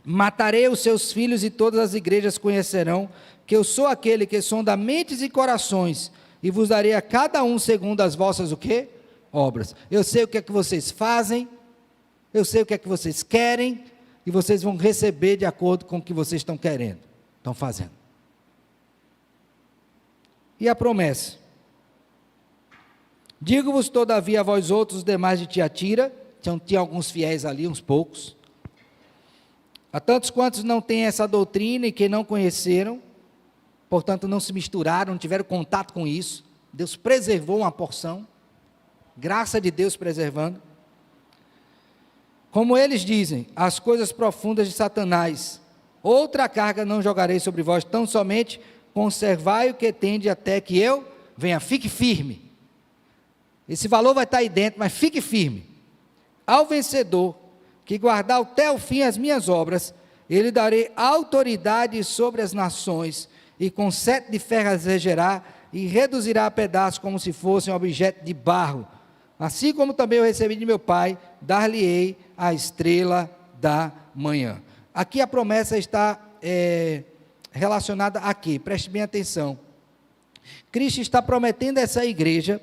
matarei os seus filhos e todas as igrejas conhecerão que eu sou aquele que sonda mentes e corações, e vos darei a cada um segundo as vossas o quê? Obras. Eu sei o que é que vocês fazem, eu sei o que é que vocês querem, e vocês vão receber de acordo com o que vocês estão querendo, estão fazendo. E a promessa? Digo-vos todavia a vós outros, os demais de Tiatira, tinha alguns fiéis ali, uns poucos, a tantos quantos não têm essa doutrina e que não conheceram, portanto não se misturaram, não tiveram contato com isso, Deus preservou uma porção, graça de Deus preservando, como eles dizem, as coisas profundas de Satanás, outra carga não jogarei sobre vós, tão somente conservai o que tende até que eu venha, fique firme, esse valor vai estar aí dentro, mas fique firme, ao vencedor, que guardar até o fim as minhas obras, ele darei autoridade sobre as nações, e com sete de ferro as regerá, e reduzirá a pedaços como se fossem objeto de barro, Assim como também eu recebi de meu Pai, dar-lhe-ei a estrela da manhã. Aqui a promessa está relacionada a quê? Preste bem atenção. Cristo está prometendo a essa igreja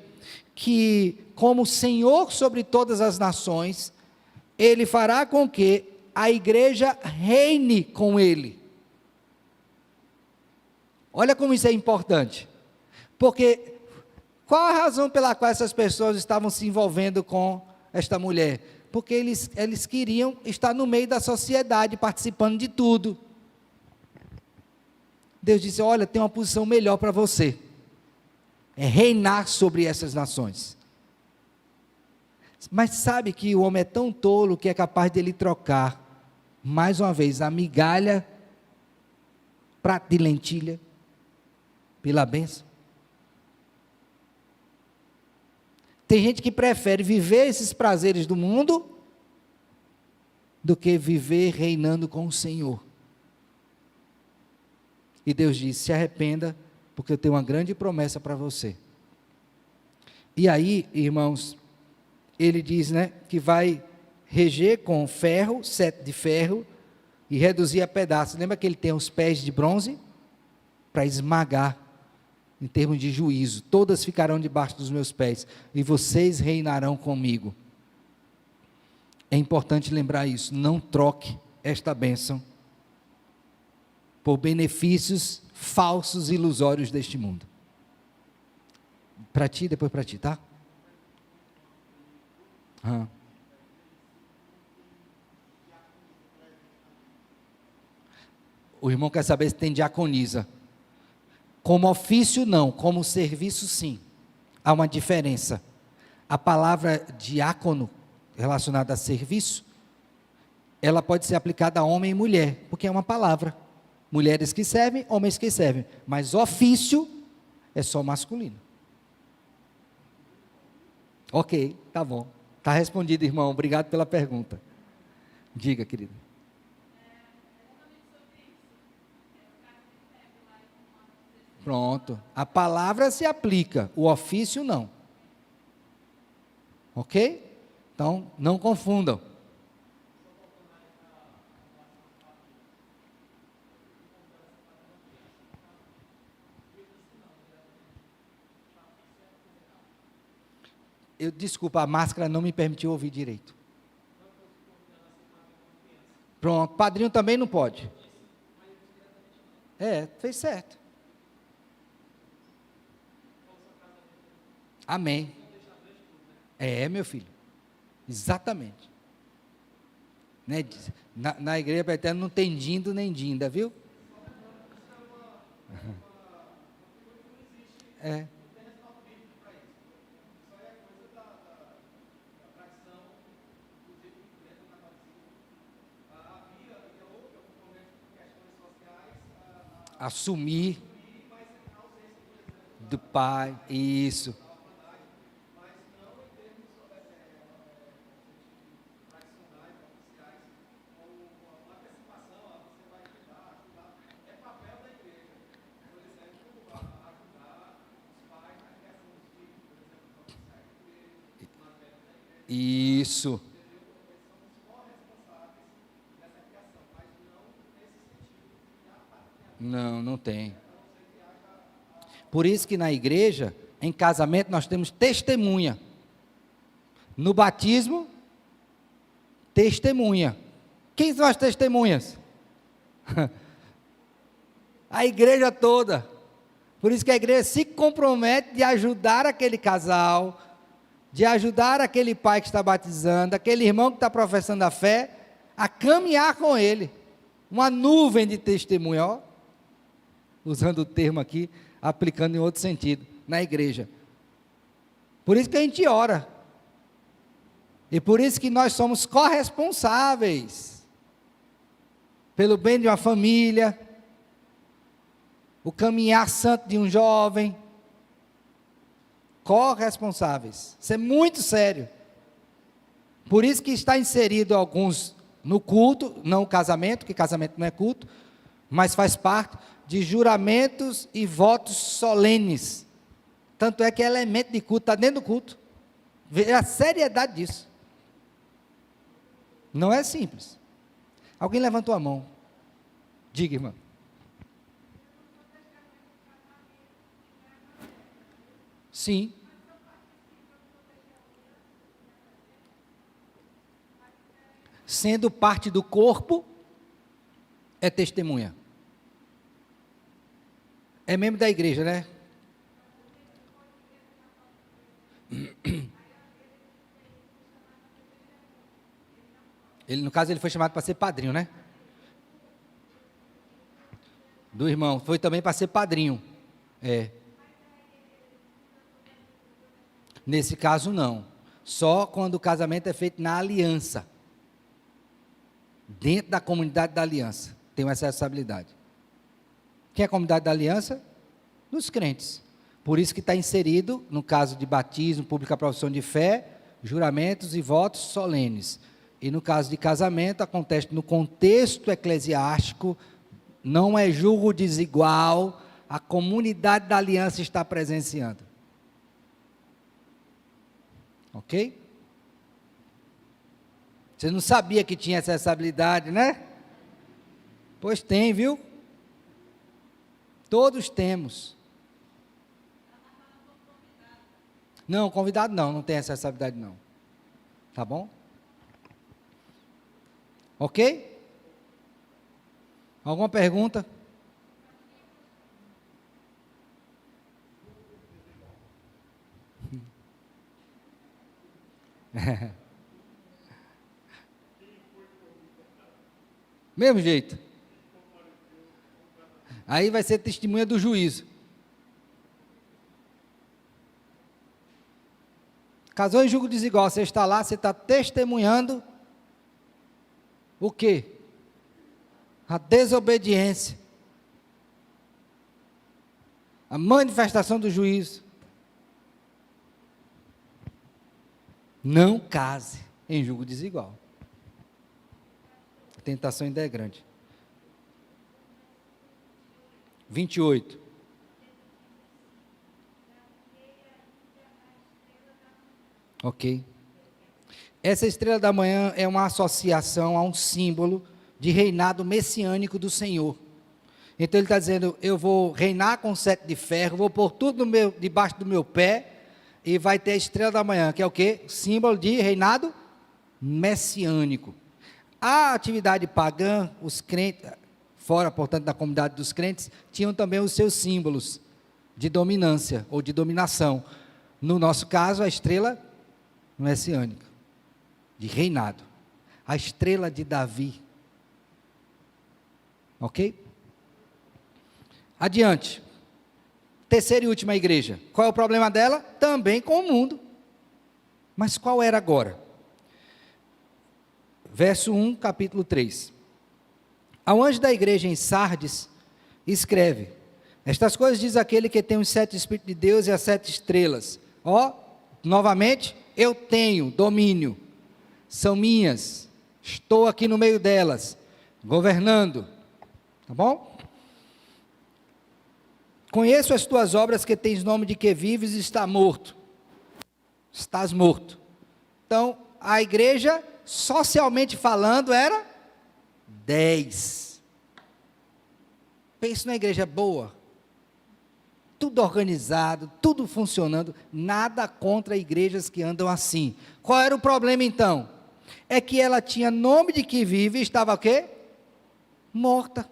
que, como Senhor sobre todas as nações, Ele fará com que a igreja reine com Ele. Olha como isso é importante. Porque qual a razão pela qual essas pessoas estavam se envolvendo com esta mulher? Porque eles queriam estar no meio da sociedade, participando de tudo. Deus disse: olha, tem uma posição melhor para você. É reinar sobre essas nações. Mas sabe que o homem é tão tolo que é capaz de ele trocar, mais uma vez, a migalha, prato de lentilha, pela bênção. Tem gente que prefere viver esses prazeres do mundo do que viver reinando com o Senhor. E Deus diz: se arrependa, porque eu tenho uma grande promessa para você. E aí, irmãos, ele diz, que vai reger com ferro, sete de ferro, e reduzir a pedaços. Lembra que ele tem os pés de bronze? Para esmagar, em termos de juízo. Todas ficarão debaixo dos meus pés, e vocês reinarão comigo. É importante lembrar isso. Não troque esta bênção por benefícios falsos e ilusórios deste mundo. Para ti, depois para ti, tá? O irmão quer saber se tem diaconisa. Como ofício não, como serviço sim. Há uma diferença. A palavra diácono, relacionada a serviço, ela pode ser aplicada a homem e mulher, porque é uma palavra. Mulheres que servem, homens que servem. Mas ofício é só masculino. Ok, tá bom. Está respondido, irmão. Obrigado pela pergunta. Diga, querido. Pronto. A palavra se aplica, o ofício não. Ok? Então, não confundam. Desculpa, a máscara não me permitiu ouvir direito. Pronto, padrinho também não pode. Fez certo. Amém. Meu filho. Exatamente. Na igreja preteriana não tem dindo nem dinda, viu? Assumir do pai, isso. Isso. Não tem. Por isso que na igreja, em casamento, nós temos testemunha. No batismo, testemunha. Quem são as testemunhas? A igreja toda. Por isso que a igreja se compromete de ajudar aquele casal, de ajudar aquele pai que está batizando, aquele irmão que está professando a fé, a caminhar com ele. Uma nuvem de testemunha, ó. Usando o termo aqui, aplicando em outro sentido, na igreja. Por isso que a gente ora. E por isso que nós somos corresponsáveis pelo bem de uma família, o caminhar santo de um jovem. Corresponsáveis. Isso é muito sério. Por isso que está inserido alguns no culto, não o casamento, que casamento não é culto, mas faz parte de juramentos e votos solenes. Tanto é que é elemento de culto, está dentro do culto. Vê a seriedade disso. Não é simples. Alguém levantou a mão. Diga, irmão. Sim. Sendo parte do corpo, é testemunha. É membro da igreja, né? Ele, no caso, ele foi chamado para ser padrinho, né? Do irmão. Foi também para ser padrinho. É. Nesse caso, não. Só quando o casamento é feito na aliança. Dentro da comunidade da aliança. Tem essa responsabilidade. Quem é a comunidade da aliança? Dos crentes. Por isso que está inserido, no caso de batismo, pública profissão de fé, juramentos e votos solenes. E no caso de casamento, acontece no contexto eclesiástico, não é julgo desigual, a comunidade da aliança está presenciando. Ok? Você não sabia que tinha essa responsabilidade, né? Pois tem, viu? Todos temos. Não, convidado não tem essa responsabilidade não. Tá bom? Ok? Alguma pergunta? Mesmo jeito. Aí vai ser testemunha do juízo. Casou em julgo desigual, você está lá, você está testemunhando o quê? A desobediência. A manifestação do juízo. Não case em julgo desigual. A tentação ainda é grande. 28. Ok. Essa estrela da manhã é uma associação a um símbolo de reinado messiânico do Senhor. Então ele está dizendo, eu vou reinar com sete de ferro, vou pôr tudo debaixo do meu pé, e vai ter a estrela da manhã, que é o quê? Símbolo de reinado messiânico. A atividade pagã, os crentes, fora, portanto, da comunidade dos crentes, tinham também os seus símbolos de dominância ou de dominação. No nosso caso, a estrela messiânica, de reinado. A estrela de Davi. Ok? Adiante. Terceira e última igreja. Qual é o problema dela? Também com o mundo. Mas qual era agora? Verso 1, capítulo 3. Ao anjo da igreja em Sardes, escreve: estas coisas diz aquele que tem os sete Espíritos de Deus e as sete estrelas. Ó, novamente, eu tenho domínio, são minhas, estou aqui no meio delas, governando, tá bom? Conheço as tuas obras, que tens nome de que vives e está morto. Estás morto. Então, a igreja, socialmente falando, era 10. Pense numa igreja boa, tudo organizado, tudo funcionando, nada contra igrejas que andam assim. Qual era o problema então? É que ela tinha nome de que vive e estava o quê? Morta.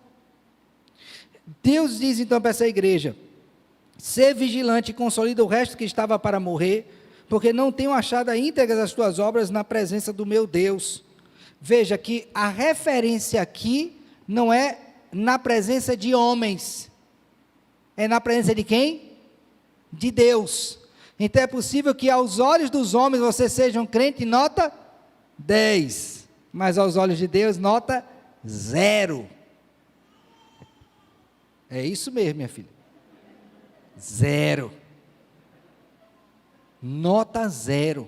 Deus diz então para essa igreja: ser vigilante e consolida o resto que estava para morrer, porque não tenho achado íntegras as tuas obras na presença do meu Deus. Veja que a referência aqui não é na presença de homens, é na presença de quem? De Deus. Então é possível que aos olhos dos homens você seja um crente nota 10, mas aos olhos de Deus nota 0. É isso mesmo, minha filha. 0. Nota 0.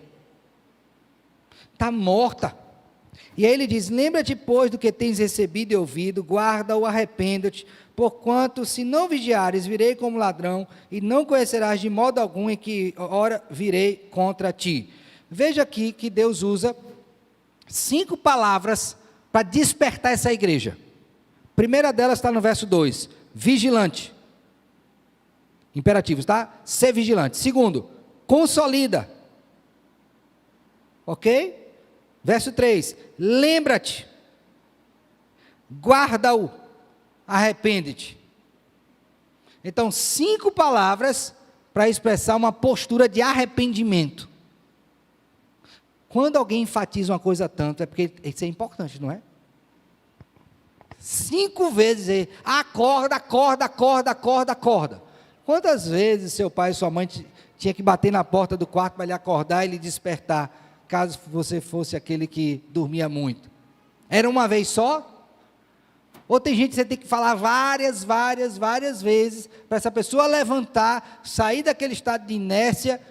Está morta. E aí ele diz: lembra-te, pois, do que tens recebido e ouvido, guarda-o, arrependa-te, porquanto, se não vigiares, virei como ladrão, e não conhecerás de modo algum em que hora virei contra ti. Veja aqui que Deus usa 5 palavras para despertar essa igreja. A primeira delas está no verso 2, vigilante. Imperativos, tá? Ser vigilante. Segundo, consolida. Ok? Verso 3, lembra-te. Guarda-o. Arrepende-te. Então, 5 palavras para expressar uma postura de arrependimento. Quando alguém enfatiza uma coisa tanto, é porque isso é importante, não é? 5 vezes, acorda, acorda, acorda, acorda, acorda. Quantas vezes seu pai e sua mãe tinha que bater na porta do quarto para lhe acordar e lhe despertar, caso você fosse aquele que dormia muito? Era uma vez só? Ou tem gente que você tem que falar várias vezes, para essa pessoa levantar, sair daquele estado de inércia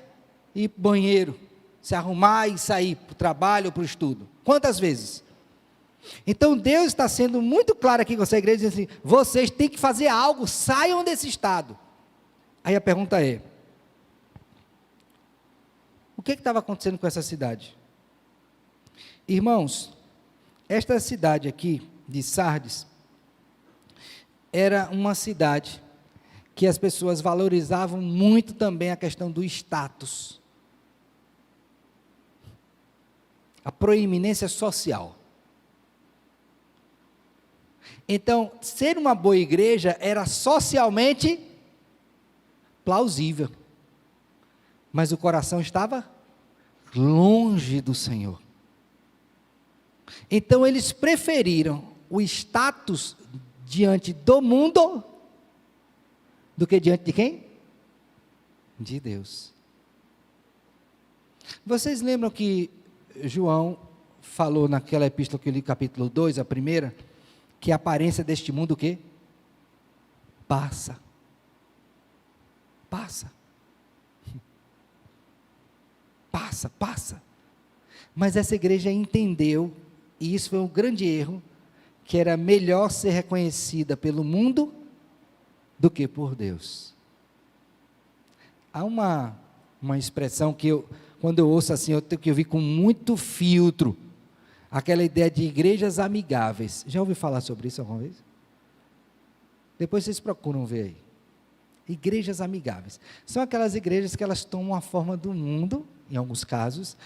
e ir para o banheiro, se arrumar e sair para o trabalho ou para o estudo? Quantas vezes? Então Deus está sendo muito claro aqui com essa igreja, dizendo assim, vocês têm que fazer algo, saiam desse estado. Aí a pergunta é, o que estava acontecendo com essa cidade? Irmãos, esta cidade aqui, de Sardes, era uma cidade que as pessoas valorizavam muito também a questão do status, a proeminência social. Então, ser uma boa igreja era socialmente plausível, mas o coração estava longe do Senhor. Então, eles preferiram o status diante do mundo, do que diante de quem? De Deus. Vocês lembram que João falou naquela epístola que eu li, capítulo 2, a primeira, que a aparência deste mundo o quê? Passa. Passa. Passa, passa. Mas essa igreja entendeu, e isso foi um grande erro, que era melhor ser reconhecida pelo mundo do que por Deus. Há uma expressão que quando eu ouço assim, eu tenho que ouvir com muito filtro, aquela ideia de igrejas amigáveis. Já ouviu falar sobre isso alguma vez? Depois vocês procuram ver aí. Igrejas amigáveis. São aquelas igrejas que elas tomam a forma do mundo, em alguns casos,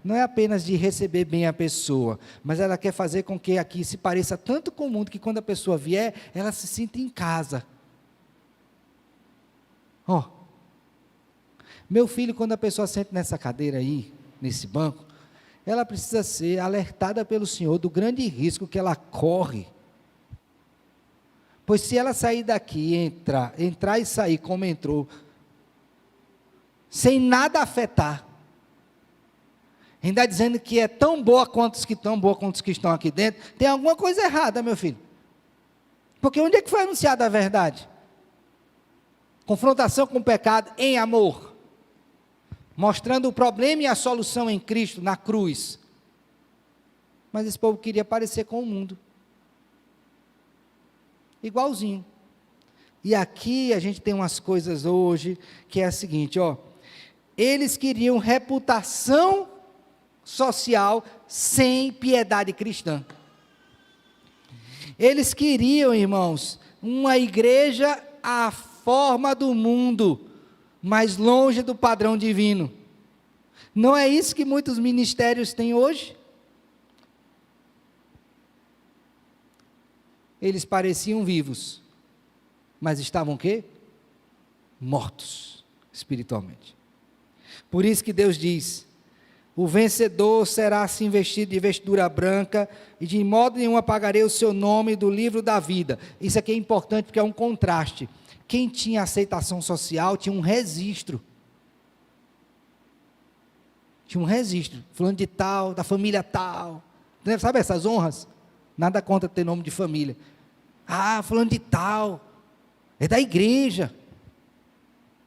não é apenas de receber bem a pessoa, mas ela quer fazer com que aqui se pareça tanto com o mundo, que quando a pessoa vier, ela se sinta em casa. Meu filho, quando a pessoa senta nessa cadeira aí, nesse banco, ela precisa ser alertada pelo Senhor do grande risco que ela corre. Pois se ela sair daqui, entrar e sair como entrou, sem nada afetar, ainda dizendo que é tão boa quanto os que estão aqui dentro, tem alguma coisa errada, meu filho. Porque onde é que foi anunciada a verdade? Confrontação com o pecado em amor, mostrando o problema e a solução em Cristo, na cruz. Mas esse povo queria parecer com o mundo, igualzinho. E aqui a gente tem umas coisas hoje, que é a seguinte, eles queriam reputação social sem piedade cristã. Eles queriam, irmãos, uma igreja à forma do mundo, mas longe do padrão divino. Não é isso que muitos ministérios têm hoje? Eles pareciam vivos, mas estavam o quê? Mortos, espiritualmente. Por isso que Deus diz, o vencedor será assim vestido de vestidura branca, e de modo nenhum apagarei o seu nome do livro da vida. Isso aqui é importante porque é um contraste. Quem tinha aceitação social tinha um registro. Tinha um registro, fulano de tal, da família tal. Sabe essas honras? Nada contra ter nome de família. Fulano de tal, é da igreja.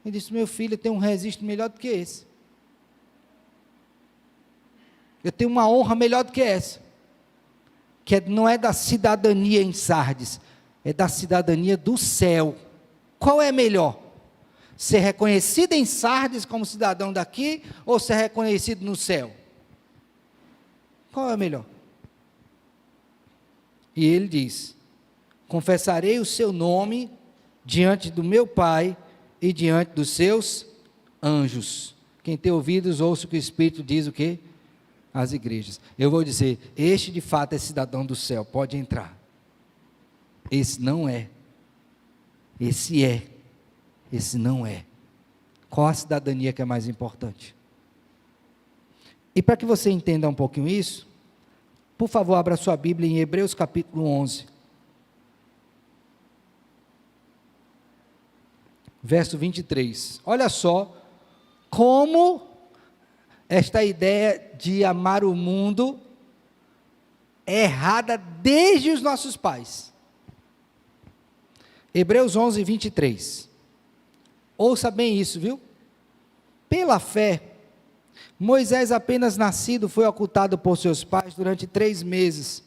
Ele disse, meu filho, eu tenho um registro melhor do que esse. Eu tenho uma honra melhor do que essa, que não é da cidadania em Sardes, é da cidadania do céu. Qual é melhor? Ser reconhecido em Sardes como cidadão daqui, ou ser reconhecido no céu? Qual é melhor? E ele diz: confessarei o seu nome diante do meu Pai e diante dos seus anjos. Quem tem ouvidos, ouça o que o Espírito diz o quê? Às igrejas. Eu vou dizer, este de fato é cidadão do céu, pode entrar. Esse não é. Esse é. Esse não é. Qual a cidadania que é mais importante? E para que você entenda um pouquinho isso, por favor, abra sua Bíblia em Hebreus capítulo 11. Verso 23. Olha só como esta ideia de amar o mundo é errada desde os nossos pais. Hebreus 11, 23. Ouça bem isso, viu? Pela fé, Moisés, apenas nascido, foi ocultado por seus pais durante 3 meses,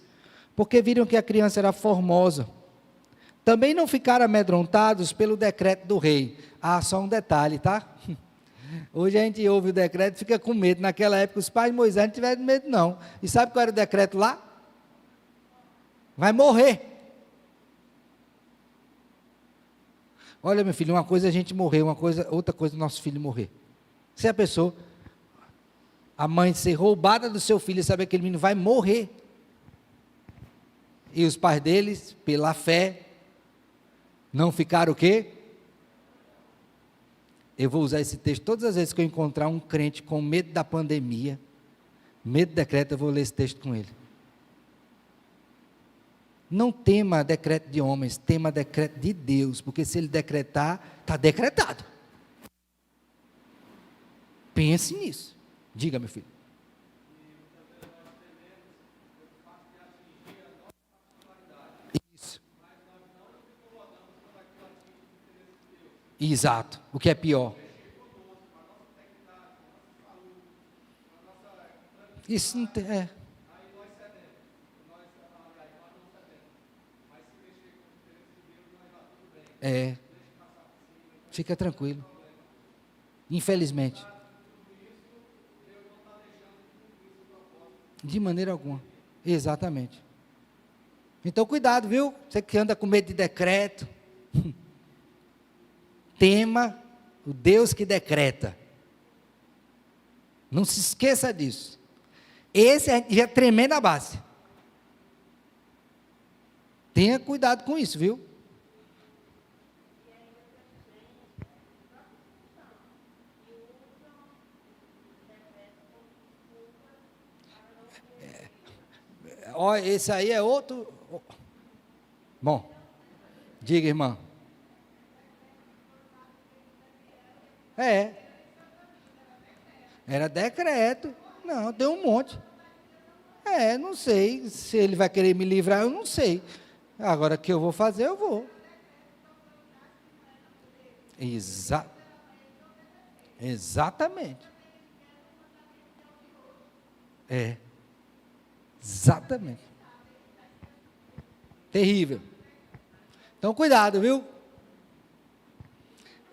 porque viram que a criança era formosa. Também não ficaram amedrontados pelo decreto do rei. Ah, só um detalhe, tá? Hoje a gente ouve o decreto e fica com medo. Naquela época os pais de Moisés não tiveram medo não. E sabe qual era o decreto lá? Vai morrer. Olha, meu filho, uma coisa é a gente morrer, outra coisa é nosso filho morrer. Se a pessoa, a mãe ser roubada do seu filho e saber que aquele menino vai morrer. E os pais deles, pela fé, não ficaram o quê? Eu vou usar esse texto todas as vezes que eu encontrar um crente com medo da pandemia, medo do decreto, eu vou ler esse texto com ele. Não tema decreto de homens, tema decreto de Deus, porque se ele decretar, está decretado. Pense nisso. Diga, meu filho. Isso. Exato. O que é pior? Isso não tem. Fica tranquilo. Infelizmente. De maneira alguma. Exatamente. Então cuidado, viu? Você que anda com medo de decreto. Tema o Deus que decreta. Não se esqueça disso. Esse já é tremenda base. Tenha cuidado com isso, viu? Ó, esse aí é outro. Bom, diga, irmã. Era decreto. Não, tem um monte. Não sei. Se ele vai querer me livrar, eu não sei. Agora que eu vou fazer, eu vou. Exatamente. Exatamente. Terrível. Então, cuidado, viu?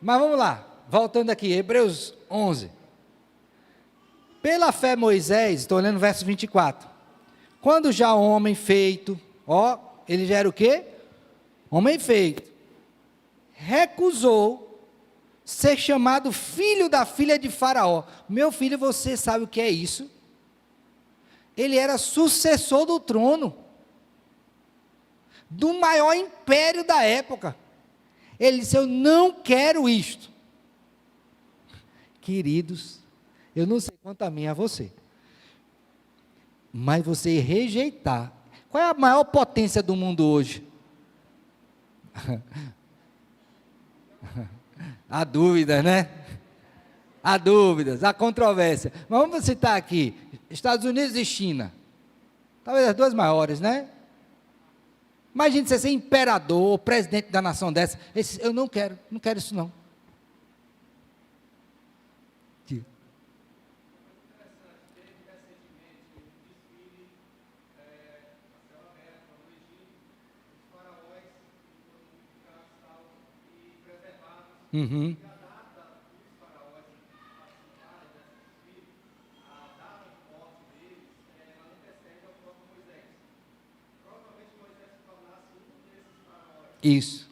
Mas vamos lá. Voltando aqui, Hebreus 11. Pela fé Moisés, estou lendo o verso 24. Quando já o homem feito, ele já era o quê? Homem feito. Recusou ser chamado filho da filha de Faraó. Meu filho, você sabe o que é isso? Ele era sucessor do trono, do maior império da época. Ele disse, eu não quero isto. Queridos, eu não sei quanto a mim, a você. Mas você rejeitar. Qual é a maior potência do mundo hoje? Há dúvidas, né? Há dúvidas, há controvérsia. Mas vamos citar aqui, Estados Unidos e China. Talvez as duas maiores, né? Imagine você ser imperador, presidente da nação dessa. Eu não quero isso não. Uhum. Isso.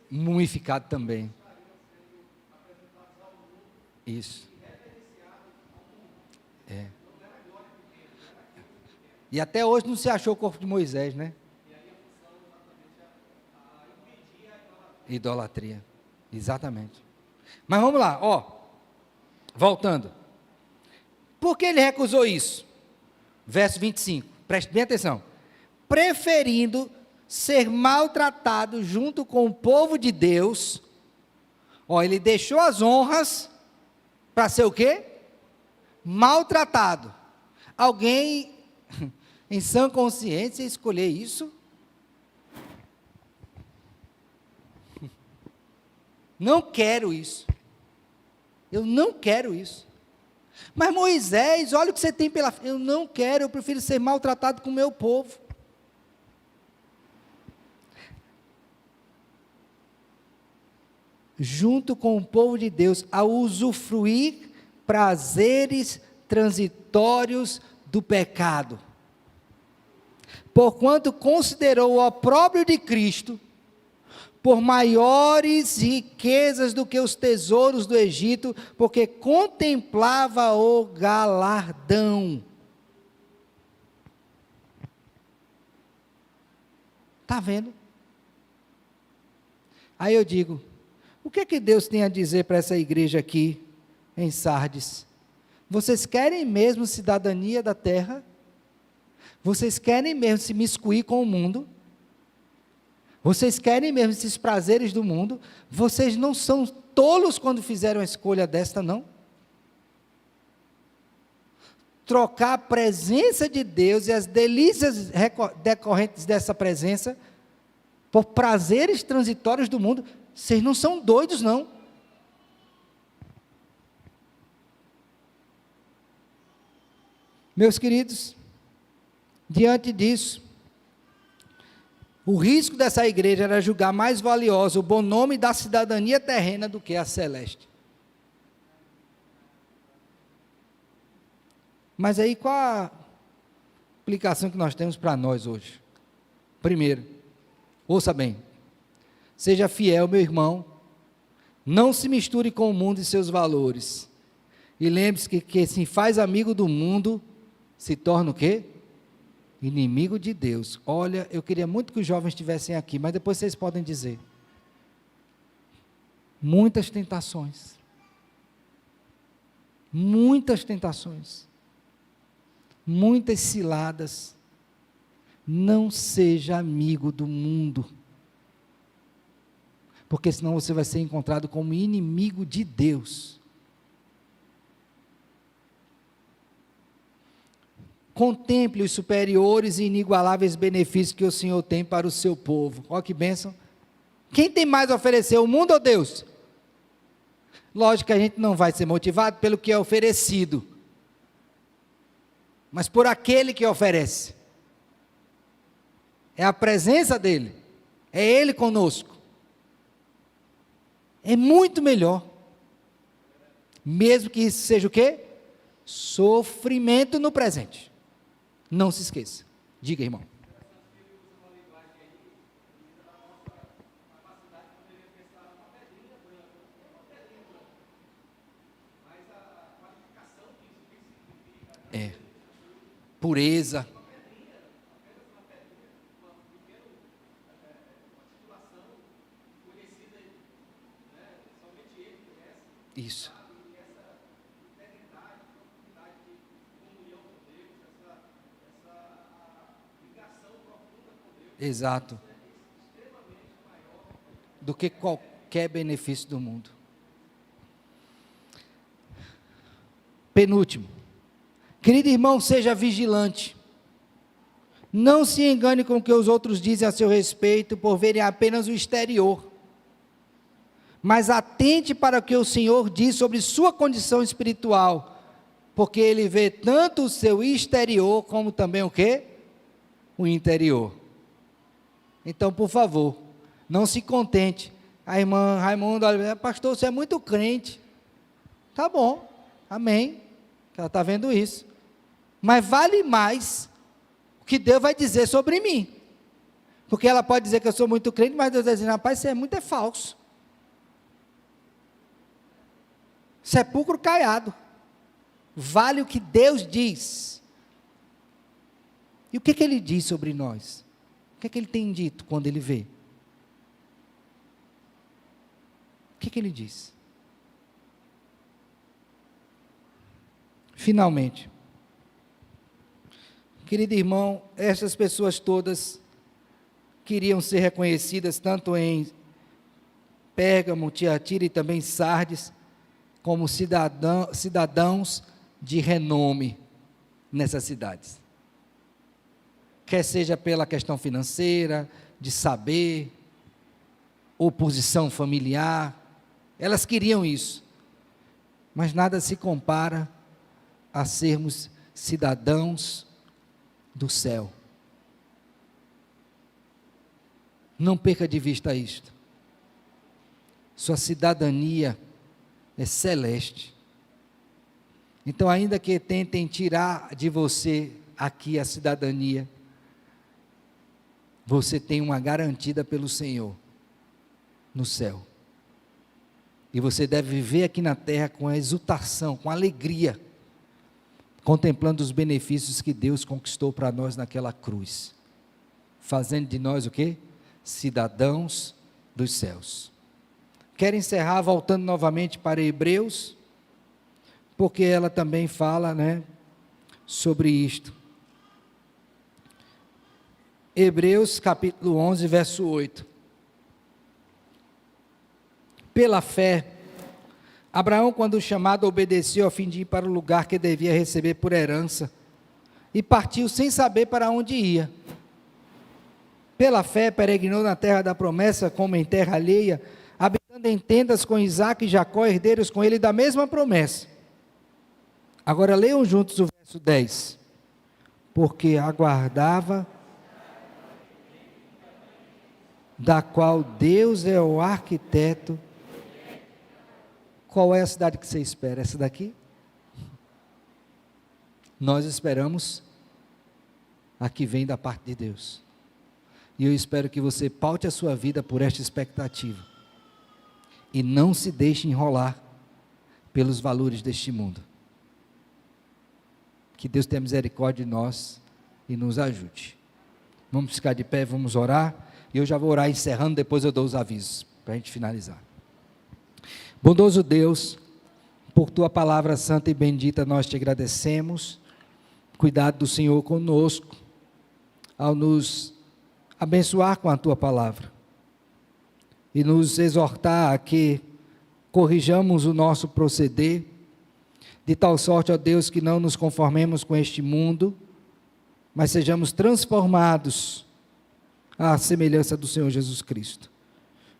Mumificado também. Isso. É. E até hoje não se achou o corpo de Moisés, né? Idolatria. Exatamente. Mas vamos lá, ó. Voltando. Por que ele recusou isso? Verso 25. Preste bem atenção. Preferindo ser maltratado junto com o povo de Deus. Ó, ele deixou as honras para ser o quê? Maltratado. Alguém em sã consciência escolher isso? Não quero isso. Eu não quero isso. Mas Moisés, olha o que você tem pela frente. Eu não quero, eu prefiro ser maltratado com o meu povo. Junto com o povo de Deus, a usufruir prazeres transitórios do pecado. Porquanto considerou o opróbrio de Cristo por maiores riquezas do que os tesouros do Egito, porque contemplava o galardão. Está vendo? Aí eu digo, o que é que Deus tem a dizer para essa igreja aqui em Sardes? Vocês querem mesmo cidadania da terra? Vocês querem mesmo se miscuir com o mundo? Vocês querem mesmo esses prazeres do mundo? Vocês não são tolos quando fizeram a escolha desta, não? Trocar a presença de Deus e as delícias decorrentes dessa presença por prazeres transitórios do mundo, vocês não são doidos, não. Meus queridos, diante disso, o risco dessa igreja era julgar mais valioso o bom nome da cidadania terrena do que a celeste. Mas aí qual a aplicação que nós temos para nós hoje? Primeiro, ouça bem, seja fiel, meu irmão, não se misture com o mundo e seus valores, e lembre-se que quem se faz amigo do mundo, se torna o quê? Inimigo de Deus. Olha, eu queria muito que os jovens estivessem aqui, mas depois vocês podem dizer. Muitas tentações. Muitas tentações. Muitas ciladas. Não seja amigo do mundo. Porque senão você vai ser encontrado como inimigo de Deus. Contemple os superiores e inigualáveis benefícios que o Senhor tem para o seu povo. Olha que bênção. Quem tem mais a oferecer, o mundo ou Deus? Lógico que a gente não vai ser motivado pelo que é oferecido, mas por aquele que oferece. É a presença dele, é ele conosco. É muito melhor, mesmo que isso seja o quê? Sofrimento no presente. Não se esqueça. Diga, irmão. É. Pureza. Isso. Exato. Do que qualquer benefício do mundo. Penúltimo. Querido irmão, seja vigilante. Não se engane com o que os outros dizem a seu respeito, por verem apenas o exterior. Mas atente para o que o Senhor diz sobre sua condição espiritual, porque Ele vê tanto o seu exterior, como também o quê? O interior. Então, por favor, não se contente. A irmã Raimunda, olha, pastor, você é muito crente. Tá bom, amém. Ela está vendo isso. Mas vale mais o que Deus vai dizer sobre mim. Porque ela pode dizer que eu sou muito crente, mas Deus está dizendo, rapaz, isso é muito falso. Sepulcro caiado. Vale o que Deus diz. E o que Ele diz sobre nós? O que Ele tem dito quando Ele vê? O que Ele diz? Finalmente, querido irmão, essas pessoas todas queriam ser reconhecidas tanto em Pérgamo, Tiatira e também Sardes, como cidadãos de renome nessas cidades. Quer seja pela questão financeira, de saber, oposição familiar, elas queriam isso, mas nada se compara a sermos cidadãos do céu. Não perca de vista isto. Sua cidadania é celeste. Então, ainda que tentem tirar de você aqui a cidadania, você tem uma garantida pelo Senhor no céu. E você deve viver aqui na terra com exultação, com alegria, contemplando os benefícios que Deus conquistou para nós naquela cruz, fazendo de nós o quê? Cidadãos dos céus. Quero encerrar voltando novamente para Hebreus, porque ela também fala, sobre isto. Hebreus capítulo 11, verso 8. Pela fé, Abraão, quando chamado, obedeceu a fim de ir para o lugar que devia receber por herança, e partiu sem saber para onde ia. Pela fé, peregrinou na terra da promessa, como em terra alheia, habitando em tendas com Isaque e Jacó, herdeiros com ele da mesma promessa. Agora leiam juntos o verso 10. Porque aguardava, da qual Deus é o arquiteto. Qual é a cidade que você espera? Essa daqui? Nós esperamos a que vem da parte de Deus. E eu espero que você paute a sua vida por esta expectativa. E não se deixe enrolar pelos valores deste mundo. Que Deus tenha misericórdia de nós e nos ajude. Vamos ficar de pé, vamos orar. E eu já vou orar encerrando, depois eu dou os avisos, para a gente finalizar. Bondoso Deus, por Tua palavra santa e bendita, nós te agradecemos. Cuidado do Senhor conosco, ao nos abençoar com a Tua palavra. E nos exortar a que corrijamos o nosso proceder, de tal sorte, ó Deus, que não nos conformemos com este mundo, mas sejamos transformados à semelhança do Senhor Jesus Cristo.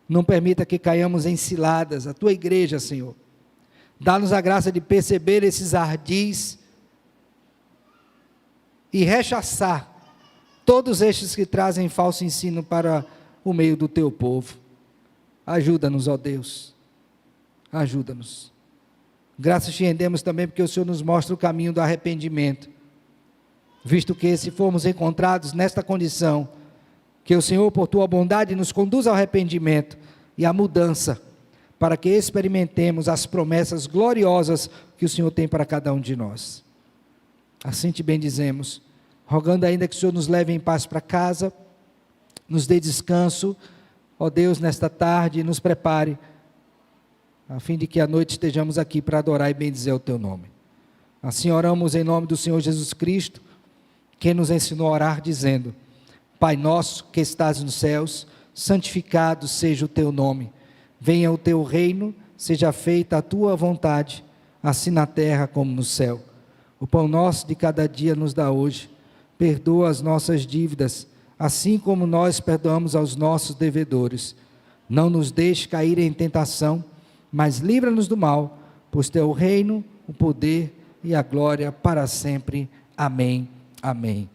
Não permita que caiamos em ciladas, a Tua igreja, Senhor. Dá-nos a graça de perceber esses ardis e rechaçar todos estes que trazem falso ensino para o meio do Teu povo. Ajuda-nos, ó Deus. Ajuda-nos. Graças te rendemos também porque o Senhor nos mostra o caminho do arrependimento. Visto que se formos encontrados nesta condição, que o Senhor, por Tua bondade, nos conduza ao arrependimento e à mudança, para que experimentemos as promessas gloriosas que o Senhor tem para cada um de nós. Assim te bendizemos, rogando ainda que o Senhor nos leve em paz para casa, nos dê descanso, ó Deus, nesta tarde, e nos prepare, a fim de que à noite estejamos aqui para adorar e bendizer o Teu nome. Assim oramos em nome do Senhor Jesus Cristo, quem nos ensinou a orar dizendo: Pai nosso que estás nos céus, santificado seja o Teu nome. Venha o Teu reino, seja feita a Tua vontade, assim na terra como no céu. O pão nosso de cada dia nos dá hoje. Perdoa as nossas dívidas, assim como nós perdoamos aos nossos devedores. Não nos deixe cair em tentação, mas livra-nos do mal, pois Teu é o reino, o poder e a glória para sempre. Amém. Amém.